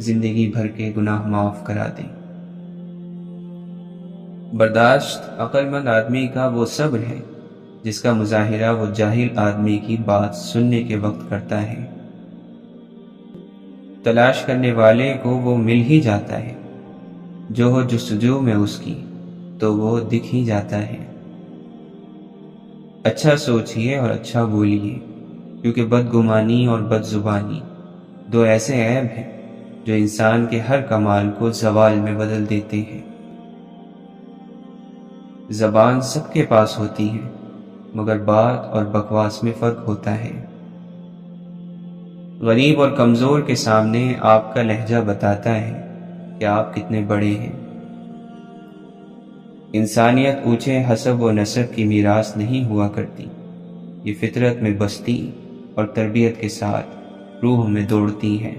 زندگی بھر کے گناہ معاف کرا دیں۔ برداشت عقل مند آدمی کا وہ صبر ہے جس کا مظاہرہ وہ جاہل آدمی کی بات سننے کے وقت کرتا ہے۔ تلاش کرنے والے کو وہ مل ہی جاتا ہے، جو ہو جستجو میں اس کی تو وہ دکھ ہی جاتا ہے۔ اچھا سوچیے اور اچھا بولیے، کیونکہ بدگمانی اور بد زبانی 2 ایسے عیب ہیں جو انسان کے ہر کمال کو زوال میں بدل دیتے ہیں۔ زبان سب کے پاس ہوتی ہے، مگر بات اور بکواس میں فرق ہوتا ہے۔ غریب اور کمزور کے سامنے آپ کا لہجہ بتاتا ہے کہ آپ کتنے بڑے ہیں۔ انسانیت اونچے حسب و نسب کی میراث نہیں ہوا کرتی، یہ فطرت میں بستی اور تربیت کے ساتھ روح میں دوڑتی ہے۔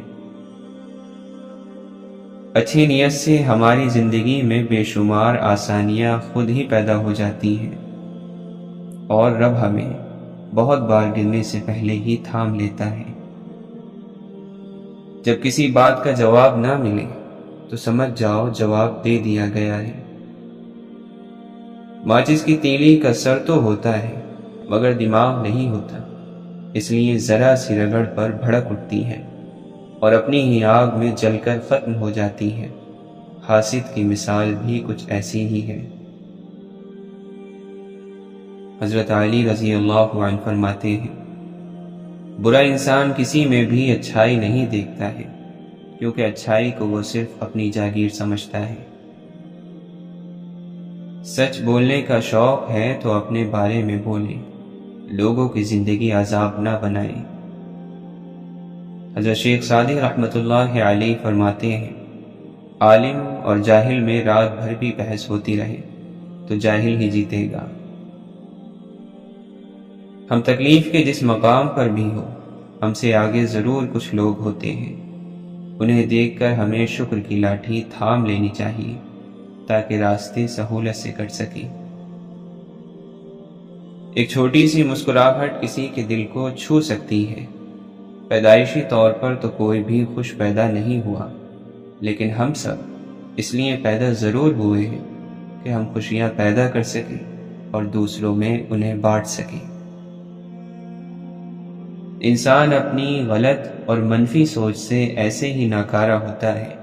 اچھی نیت سے ہماری زندگی میں بے شمار آسانیاں خود ہی پیدا ہو جاتی ہیں، اور رب ہمیں بہت بار گرنے سے پہلے ہی تھام لیتا ہے۔ جب کسی بات کا جواب نہ ملے تو سمجھ جاؤ جواب دے دیا گیا ہے۔ ماچس کی تیلی کا سر تو ہوتا ہے مگر دماغ نہیں ہوتا، اس لیے ذرا سی رگڑ پر بھڑک اٹھتی ہے اور اپنی ہی آگ میں جل کر ختم ہو جاتی ہے۔ حاسد کی مثال بھی کچھ ایسی ہی ہے۔ حضرت علی رضی اللہ عنہ فرماتے ہیں، برا انسان کسی میں بھی اچھائی نہیں دیکھتا ہے، کیونکہ اچھائی کو وہ صرف اپنی جاگیر سمجھتا ہے۔ سچ بولنے کا شوق ہے تو اپنے بارے میں بولیں، لوگوں کی زندگی عذاب نہ بنائیں۔ حضرت شیخ سعدی رحمۃ اللہ علیہ فرماتے ہیں، عالم اور جاہل میں رات بھر بھی بحث ہوتی رہے تو جاہل ہی جیتے گا۔ ہم تکلیف کے جس مقام پر بھی ہو، ہم سے آگے ضرور کچھ لوگ ہوتے ہیں، انہیں دیکھ کر ہمیں شکر کی لاٹھی تھام لینی چاہیے تاکہ راستے سہولت سے کٹ سکیں۔ ایک چھوٹی سی مسکراہٹ کسی کے دل کو چھو سکتی ہے، پیدائشی طور پر تو کوئی بھی خوش پیدا نہیں ہوا، لیکن ہم سب اس لیے پیدا ضرور ہوئے ہیں کہ ہم خوشیاں پیدا کر سکیں اور دوسروں میں انہیں بانٹ سکیں۔ انسان اپنی غلط اور منفی سوچ سے ایسے ہی ناکارہ ہوتا ہے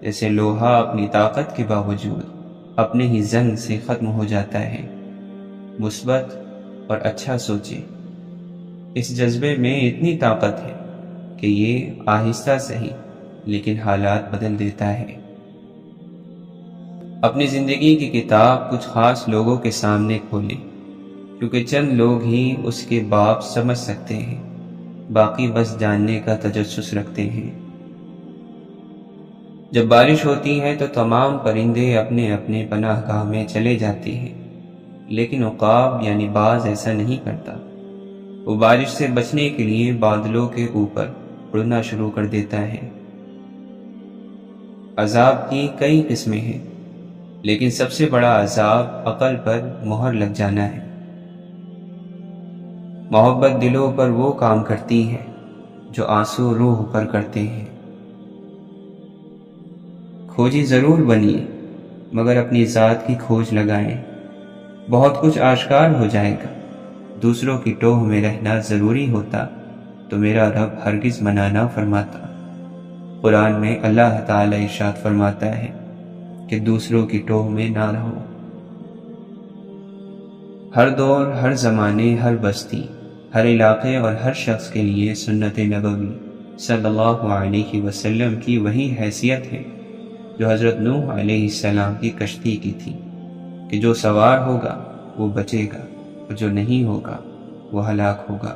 جیسے لوہا اپنی طاقت کے باوجود اپنے ہی زنگ سے ختم ہو جاتا ہے۔ مثبت اور اچھا سوچے، اس جذبے میں اتنی طاقت ہے کہ یہ آہستہ صحیح لیکن حالات بدل دیتا ہے۔ اپنی زندگی کی کتاب کچھ خاص لوگوں کے سامنے کھولیں، کیونکہ چند لوگ ہی اس کے باب سمجھ سکتے ہیں، باقی بس جاننے کا تجسس رکھتے ہیں۔ جب بارش ہوتی ہے تو تمام پرندے اپنے اپنے پناہ گاہ میں چلے جاتے ہیں، لیکن عقاب یعنی باز ایسا نہیں کرتا۔ وہ بارش سے بچنے کے لیے بادلوں کے اوپر اڑنا شروع کر دیتا ہے۔ عذاب کی کئی قسمیں ہیں، لیکن سب سے بڑا عذاب عقل پر مہر لگ جانا ہے۔ محبت دلوں پر وہ کام کرتی ہے جو آنسو روح پر کرتے ہیں۔ کھوجی ضرور بنیے، مگر اپنی ذات کی کھوج لگائیں۔ بہت کچھ آشکار ہو جائے گا۔ دوسروں کی ٹوہ میں رہنا ضروری ہوتا تو میرا رب ہرگز منع نہ فرماتا۔ قرآن میں اللہ تعالی ارشاد فرماتا ہے کہ دوسروں کی ٹوہ میں نہ رہو۔ ہر دور، ہر زمانے، ہر بستی، ہر علاقے اور ہر شخص کے لیے سنت نبوی صلی اللہ علیہ وسلم کی وہی حیثیت ہے جو حضرت نوح علیہ السلام کی کشتی کی تھی، کہ جو سوار ہوگا وہ بچے گا اور جو نہیں ہوگا وہ ہلاک ہوگا۔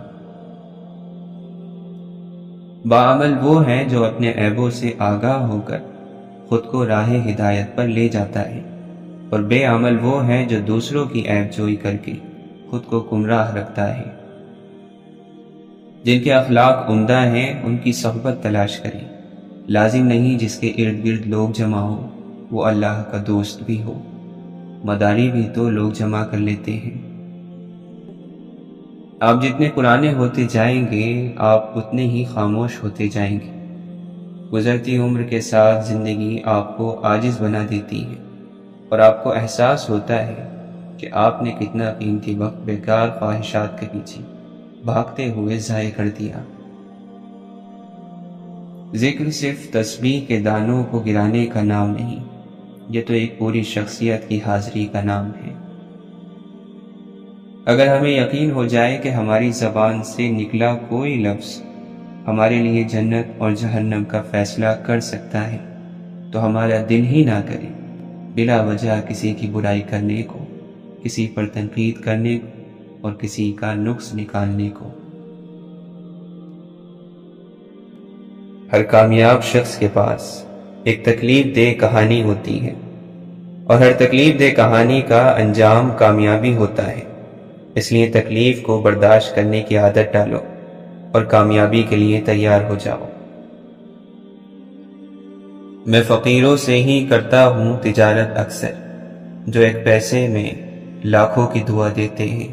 باعمل وہ ہے جو اپنے عیبوں سے آگاہ ہو کر خود کو راہ ہدایت پر لے جاتا ہے، اور بے عمل وہ ہے جو دوسروں کی عیب جوئی کر کے خود کو گمراہ رکھتا ہے۔ جن کے اخلاق عمدہ ہیں ان کی صحبت تلاش کریں۔ لازم نہیں جس کے ارد گرد لوگ جمع ہو وہ اللہ کا دوست بھی ہو، مداری بھی تو لوگ جمع کر لیتے ہیں۔ آپ جتنے پرانے ہوتے جائیں گے آپ اتنے ہی خاموش ہوتے جائیں گے۔ گزرتی عمر کے ساتھ زندگی آپ کو عاجز بنا دیتی ہے، اور آپ کو احساس ہوتا ہے کہ آپ نے کتنا قیمتی وقت بیکار خواہشات کے پیچھے بھاگتے ہوئے ضائع کر دیا۔ ذکر صرف تسبیح کے دانوں کو گرانے کا نام نہیں، یہ تو ایک پوری شخصیت کی حاضری کا نام ہے۔ اگر ہمیں یقین ہو جائے کہ ہماری زبان سے نکلا کوئی لفظ ہمارے لیے جنت اور جہنم کا فیصلہ کر سکتا ہے تو ہمارا دل ہی نہ کرے بلا وجہ کسی کی برائی کرنے کو، کسی پر تنقید کرنے کو اور کسی کا نقص نکالنے کو۔ ہر کامیاب شخص کے پاس ایک تکلیف دہ کہانی ہوتی ہے، اور ہر تکلیف دہ کہانی کا انجام کامیابی ہوتا ہے۔ اس لیے تکلیف کو برداشت کرنے کی عادت ڈالو اور کامیابی کے لیے تیار ہو جاؤ۔ میں فقیروں سے ہی کرتا ہوں تجارت اکثر، جو ایک پیسے میں لاکھوں کی دعا دیتے ہیں۔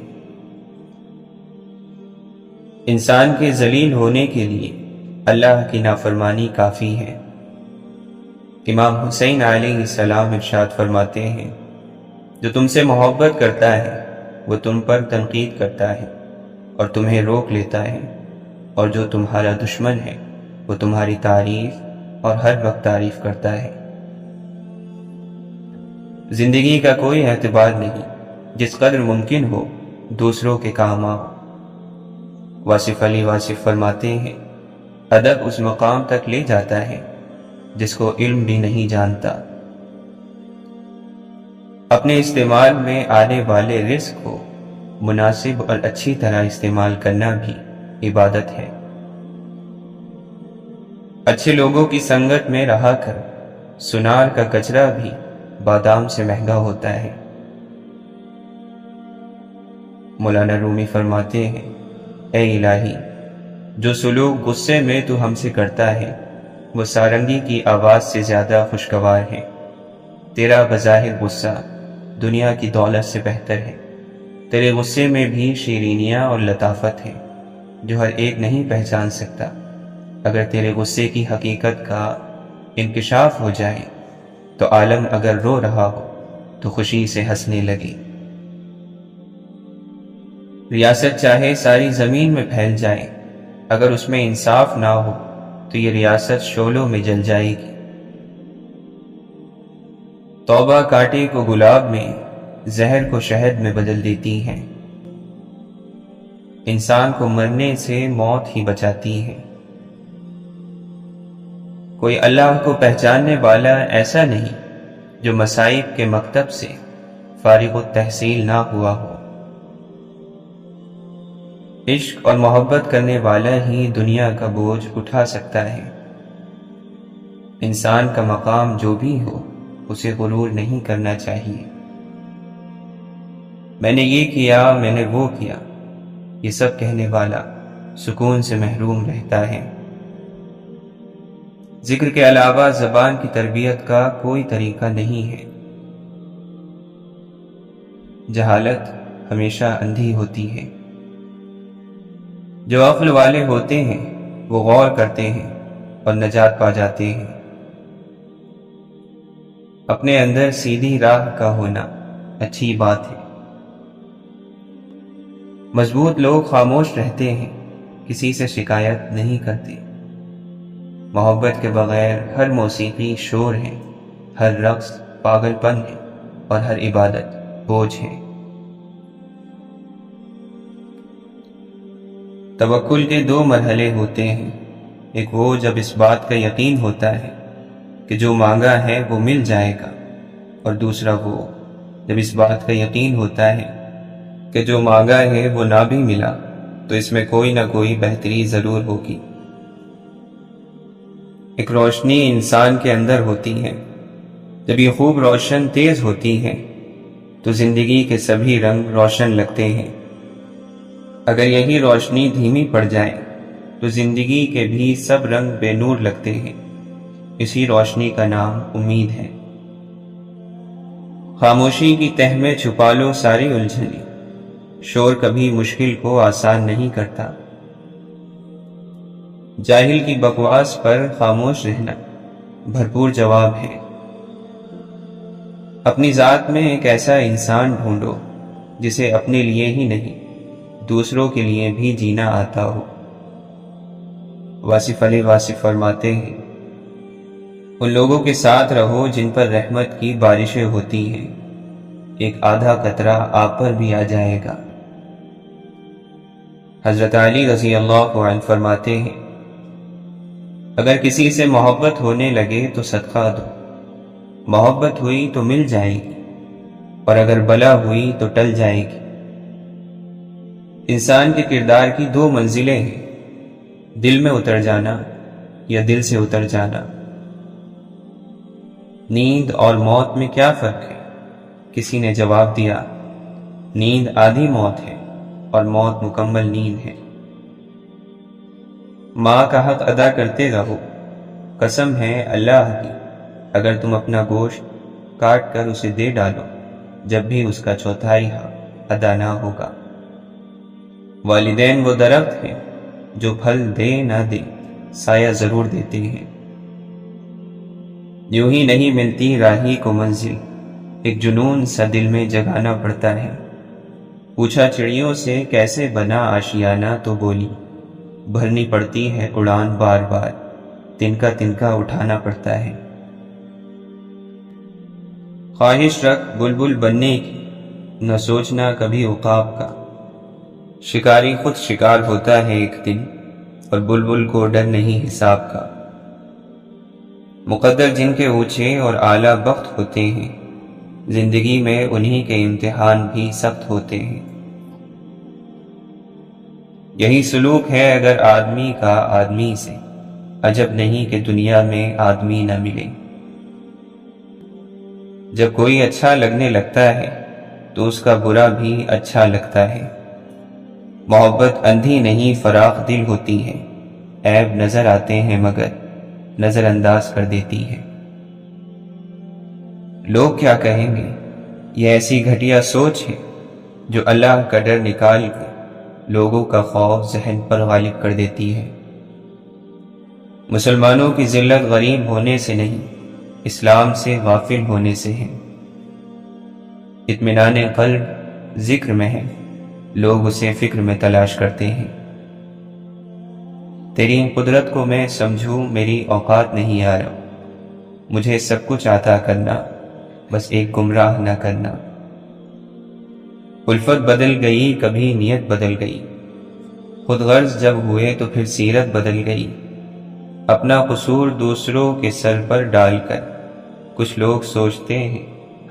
انسان کے ذلیل ہونے کے لیے اللہ کی نافرمانی کافی ہے۔ امام حسین علیہ السلام ارشاد فرماتے ہیں، جو تم سے محبت کرتا ہے وہ تم پر تنقید کرتا ہے اور تمہیں روک لیتا ہے، اور جو تمہارا دشمن ہے وہ تمہاری تعریف اور ہر وقت تعریف کرتا ہے۔ زندگی کا کوئی اعتبار نہیں، جس قدر ممکن ہو دوسروں کے کام آؤ۔ واصف علی واصف فرماتے ہیں، ادب اس مقام تک لے جاتا ہے جس کو علم بھی نہیں جانتا۔ اپنے استعمال میں آنے والے رزق کو مناسب اور اچھی طرح استعمال کرنا بھی عبادت ہے۔ اچھے لوگوں کی سنگت میں رہا کر سنار کا کچرا بھی بادام سے مہنگا ہوتا ہے۔ مولانا رومی فرماتے ہیں، اے الہی، جو سلوک غصے میں تو ہم سے کرتا ہے وہ سارنگی کی آواز سے زیادہ خوشگوار ہے۔ تیرا بظاہر غصہ دنیا کی دولت سے بہتر ہے۔ تیرے غصے میں بھی شیرینیاں اور لطافت ہے جو ہر ایک نہیں پہچان سکتا، اگر تیرے غصے کی حقیقت کا انکشاف ہو جائے تو عالم اگر رو رہا ہو تو خوشی سے ہنسنے لگے۔ ریاست چاہے ساری زمین میں پھیل جائے، اگر اس میں انصاف نہ ہو تو یہ ریاست شعلوں میں جل جائے گی۔ توبہ کانٹے کو گلاب میں، زہر کو شہد میں بدل دیتی ہے۔ انسان کو مرنے سے موت ہی بچاتی ہے۔ کوئی اللہ کو پہچاننے والا ایسا نہیں جو مصائب کے مکتب سے فارغ التحصیل نہ ہوا ہو۔ عشق اور محبت کرنے والا ہی دنیا کا بوجھ اٹھا سکتا ہے۔ انسان کا مقام جو بھی ہو اسے غرور نہیں کرنا چاہیے۔ میں نے یہ کیا، میں نے وہ کیا، یہ سب کہنے والا سکون سے محروم رہتا ہے۔ ذکر کے علاوہ زبان کی تربیت کا کوئی طریقہ نہیں ہے۔ جہالت ہمیشہ اندھی ہوتی ہے۔ جو عقل والے ہوتے ہیں وہ غور کرتے ہیں اور نجات پا جاتے ہیں۔ اپنے اندر سیدھی راہ کا ہونا اچھی بات ہے۔ مضبوط لوگ خاموش رہتے ہیں، کسی سے شکایت نہیں کرتے۔ محبت کے بغیر ہر موسیقی شور ہے، ہر رقص پاگل پن ہے اور ہر عبادت بوجھ ہے۔ توکل کے دو مرحلے ہوتے ہیں، ایک وہ جب اس بات کا یقین ہوتا ہے کہ جو مانگا ہے وہ مل جائے گا، اور دوسرا وہ جب اس بات کا یقین ہوتا ہے کہ جو مانگا ہے وہ نہ بھی ملا تو اس میں کوئی نہ کوئی بہتری ضرور ہوگی۔ ایک روشنی انسان کے اندر ہوتی ہے، جب یہ خوب روشن تیز ہوتی ہے تو زندگی کے سبھی رنگ روشن لگتے ہیں۔ اگر یہی روشنی دھیمی پڑ جائے تو زندگی کے بھی سب رنگ بے نور لگتے ہیں۔ اسی روشنی کا نام امید ہے۔ خاموشی کی تہ میں چھپا لو ساری الجھنیں، شور کبھی مشکل کو آسان نہیں کرتا۔ جاہل کی بکواس پر خاموش رہنا بھرپور جواب ہے۔ اپنی ذات میں ایک ایسا انسان ڈھونڈو جسے اپنے لیے ہی نہیں دوسروں کے لیے بھی جینا آتا ہو۔ واصف علی واصف فرماتے ہیں، ان لوگوں کے ساتھ رہو جن پر رحمت کی بارشیں ہوتی ہیں، ایک آدھا قطرہ آپ پر بھی آ جائے گا۔ حضرت علی رضی اللہ عنہ فرماتے ہیں، اگر کسی سے محبت ہونے لگے تو صدقہ دو، محبت ہوئی تو مل جائے گی، اور اگر بلا ہوئی تو ٹل جائے گی۔ انسان کے کردار کی دو منزلیں ہیں، دل میں اتر جانا یا دل سے اتر جانا۔ نیند اور موت میں کیا فرق ہے؟ کسی نے جواب دیا، نیند آدھی موت ہے اور موت مکمل نیند ہے۔ ماں کا حق ادا کرتے رہو، قسم ہے اللہ کی اگر تم اپنا گوشت کاٹ کر اسے دے ڈالو جب بھی اس کا چوتھائی حق ادا نہ ہوگا۔ والدین وہ درخت ہیں جو پھل دے نہ دے سایہ ضرور دیتے ہیں۔ یوں ہی نہیں ملتی راہی کو منزل، ایک جنون سا دل میں جگانا پڑتا ہے۔ پوچھا چڑیوں سے کیسے بنا آشیانہ تو بولی، بھرنی پڑتی ہے اڑان بار بار، تنکا تنکا اٹھانا پڑتا ہے۔ خواہش رکھ بلبل بننے کی، نہ سوچنا کبھی عقاب کا۔ شکاری خود شکار ہوتا ہے ایک دن، اور بلبل کو ڈر نہیں حساب کا۔ مقدر جن کے اونچے اور اعلیٰ بخت ہوتے ہیں، زندگی میں انہی کے امتحان بھی سخت ہوتے ہیں۔ یہی سلوک ہے اگر آدمی کا آدمی سے، عجب نہیں کہ دنیا میں آدمی نہ ملے۔ جب کوئی اچھا لگنے لگتا ہے تو اس کا برا بھی اچھا لگتا ہے۔ محبت اندھی نہیں فراخ دل ہوتی ہے، عیب نظر آتے ہیں مگر نظر انداز کر دیتی ہے۔ لوگ کیا کہیں گے، یہ ایسی گھٹیا سوچ ہے جو اللہ کا ڈر نکال کر لوگوں کا خوف ذہن پر غالب کر دیتی ہے۔ مسلمانوں کی ذلت غریب ہونے سے نہیں، اسلام سے غافل ہونے سے ہے۔ اطمینان قلب ذکر میں ہے، لوگ اسے فکر میں تلاش کرتے ہیں۔ تیری قدرت کو میں سمجھوں، میری اوقات نہیں آ رہا، مجھے سب کچھ عطا کرنا، بس ایک گمراہ نہ کرنا۔ الفت بدل گئی، کبھی نیت بدل گئی، خود غرض جب ہوئے تو پھر سیرت بدل گئی۔ اپنا قصور دوسروں کے سر پر ڈال کر کچھ لوگ سوچتے ہیں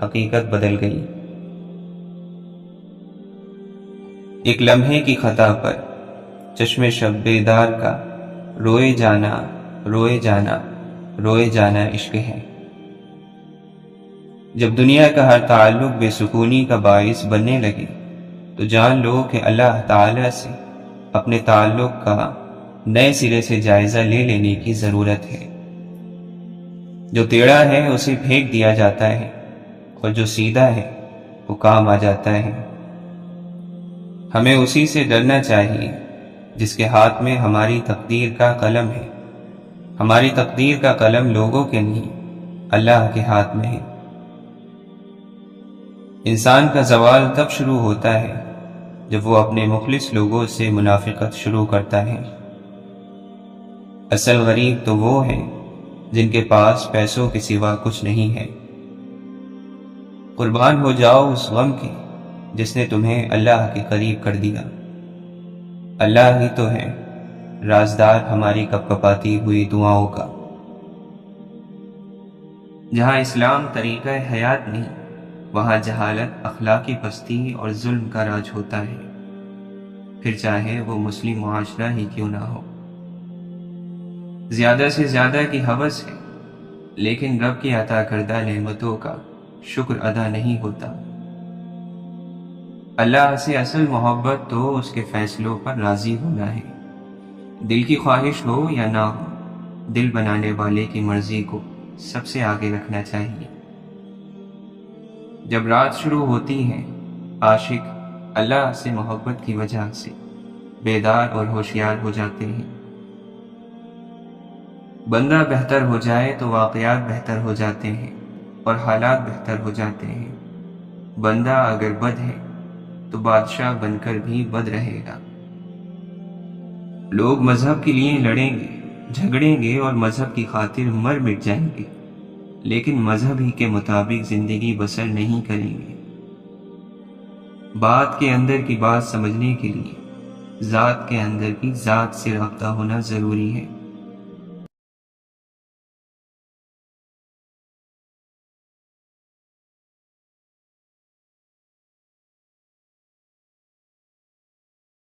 حقیقت بدل گئی۔ ایک لمحے کی خطا پر چشم شب بیدار کا روئے جانا، روئے جانا، روئے جانا عشق ہے۔ جب دنیا کا ہر تعلق بے سکونی کا باعث بننے لگے تو جان لو کہ اللہ تعالی سے اپنے تعلق کا نئے سرے سے جائزہ لے لینے کی ضرورت ہے۔ جو ٹیڑھا ہے اسے پھینک دیا جاتا ہے، اور جو سیدھا ہے وہ کام آ جاتا ہے۔ ہمیں اسی سے ڈرنا چاہیے جس کے ہاتھ میں ہماری تقدیر کا قلم ہے۔ ہماری تقدیر کا قلم لوگوں کے نہیں، اللہ کے ہاتھ میں ہے۔ انسان کا زوال تب شروع ہوتا ہے جب وہ اپنے مخلص لوگوں سے منافقت شروع کرتا ہے۔ اصل غریب تو وہ ہیں جن کے پاس پیسوں کے سوا کچھ نہیں ہے۔ قربان ہو جاؤ اس غم کے جس نے تمہیں اللہ کے قریب کر دیا۔ اللہ ہی تو ہے رازدار ہماری کپ کپاتی ہوئی دعاؤں کا۔ جہاں اسلام طریقہ حیات نہیں، وہاں جہالت، اخلاقی پستی اور ظلم کا راج ہوتا ہے، پھر چاہے وہ مسلم معاشرہ ہی کیوں نہ ہو۔ زیادہ سے زیادہ کی ہوس ہے، لیکن رب کی عطا کردہ نعمتوں کا شکر ادا نہیں ہوتا۔ اللہ سے اصل محبت تو اس کے فیصلوں پر راضی ہونا ہے، دل کی خواہش ہو یا نہ ہو، دل بنانے والے کی مرضی کو سب سے آگے رکھنا چاہیے۔ جب رات شروع ہوتی ہے، عاشق اللہ سے محبت کی وجہ سے بیدار اور ہوشیار ہو جاتے ہیں۔ بندہ بہتر ہو جائے تو واقعات بہتر ہو جاتے ہیں اور حالات بہتر ہو جاتے ہیں۔ بندہ اگر بد ہے تو بادشاہ بن کر بھی بد رہے گا۔ لوگ مذہب کے لیے لڑیں گے، جھگڑیں گے اور مذہب کی خاطر مر مٹ جائیں گے، لیکن مذہب ہی کے مطابق زندگی بسر نہیں کریں گے۔ بات کے اندر کی بات سمجھنے کے لیے ذات کے اندر کی ذات سے رابطہ ہونا ضروری ہے۔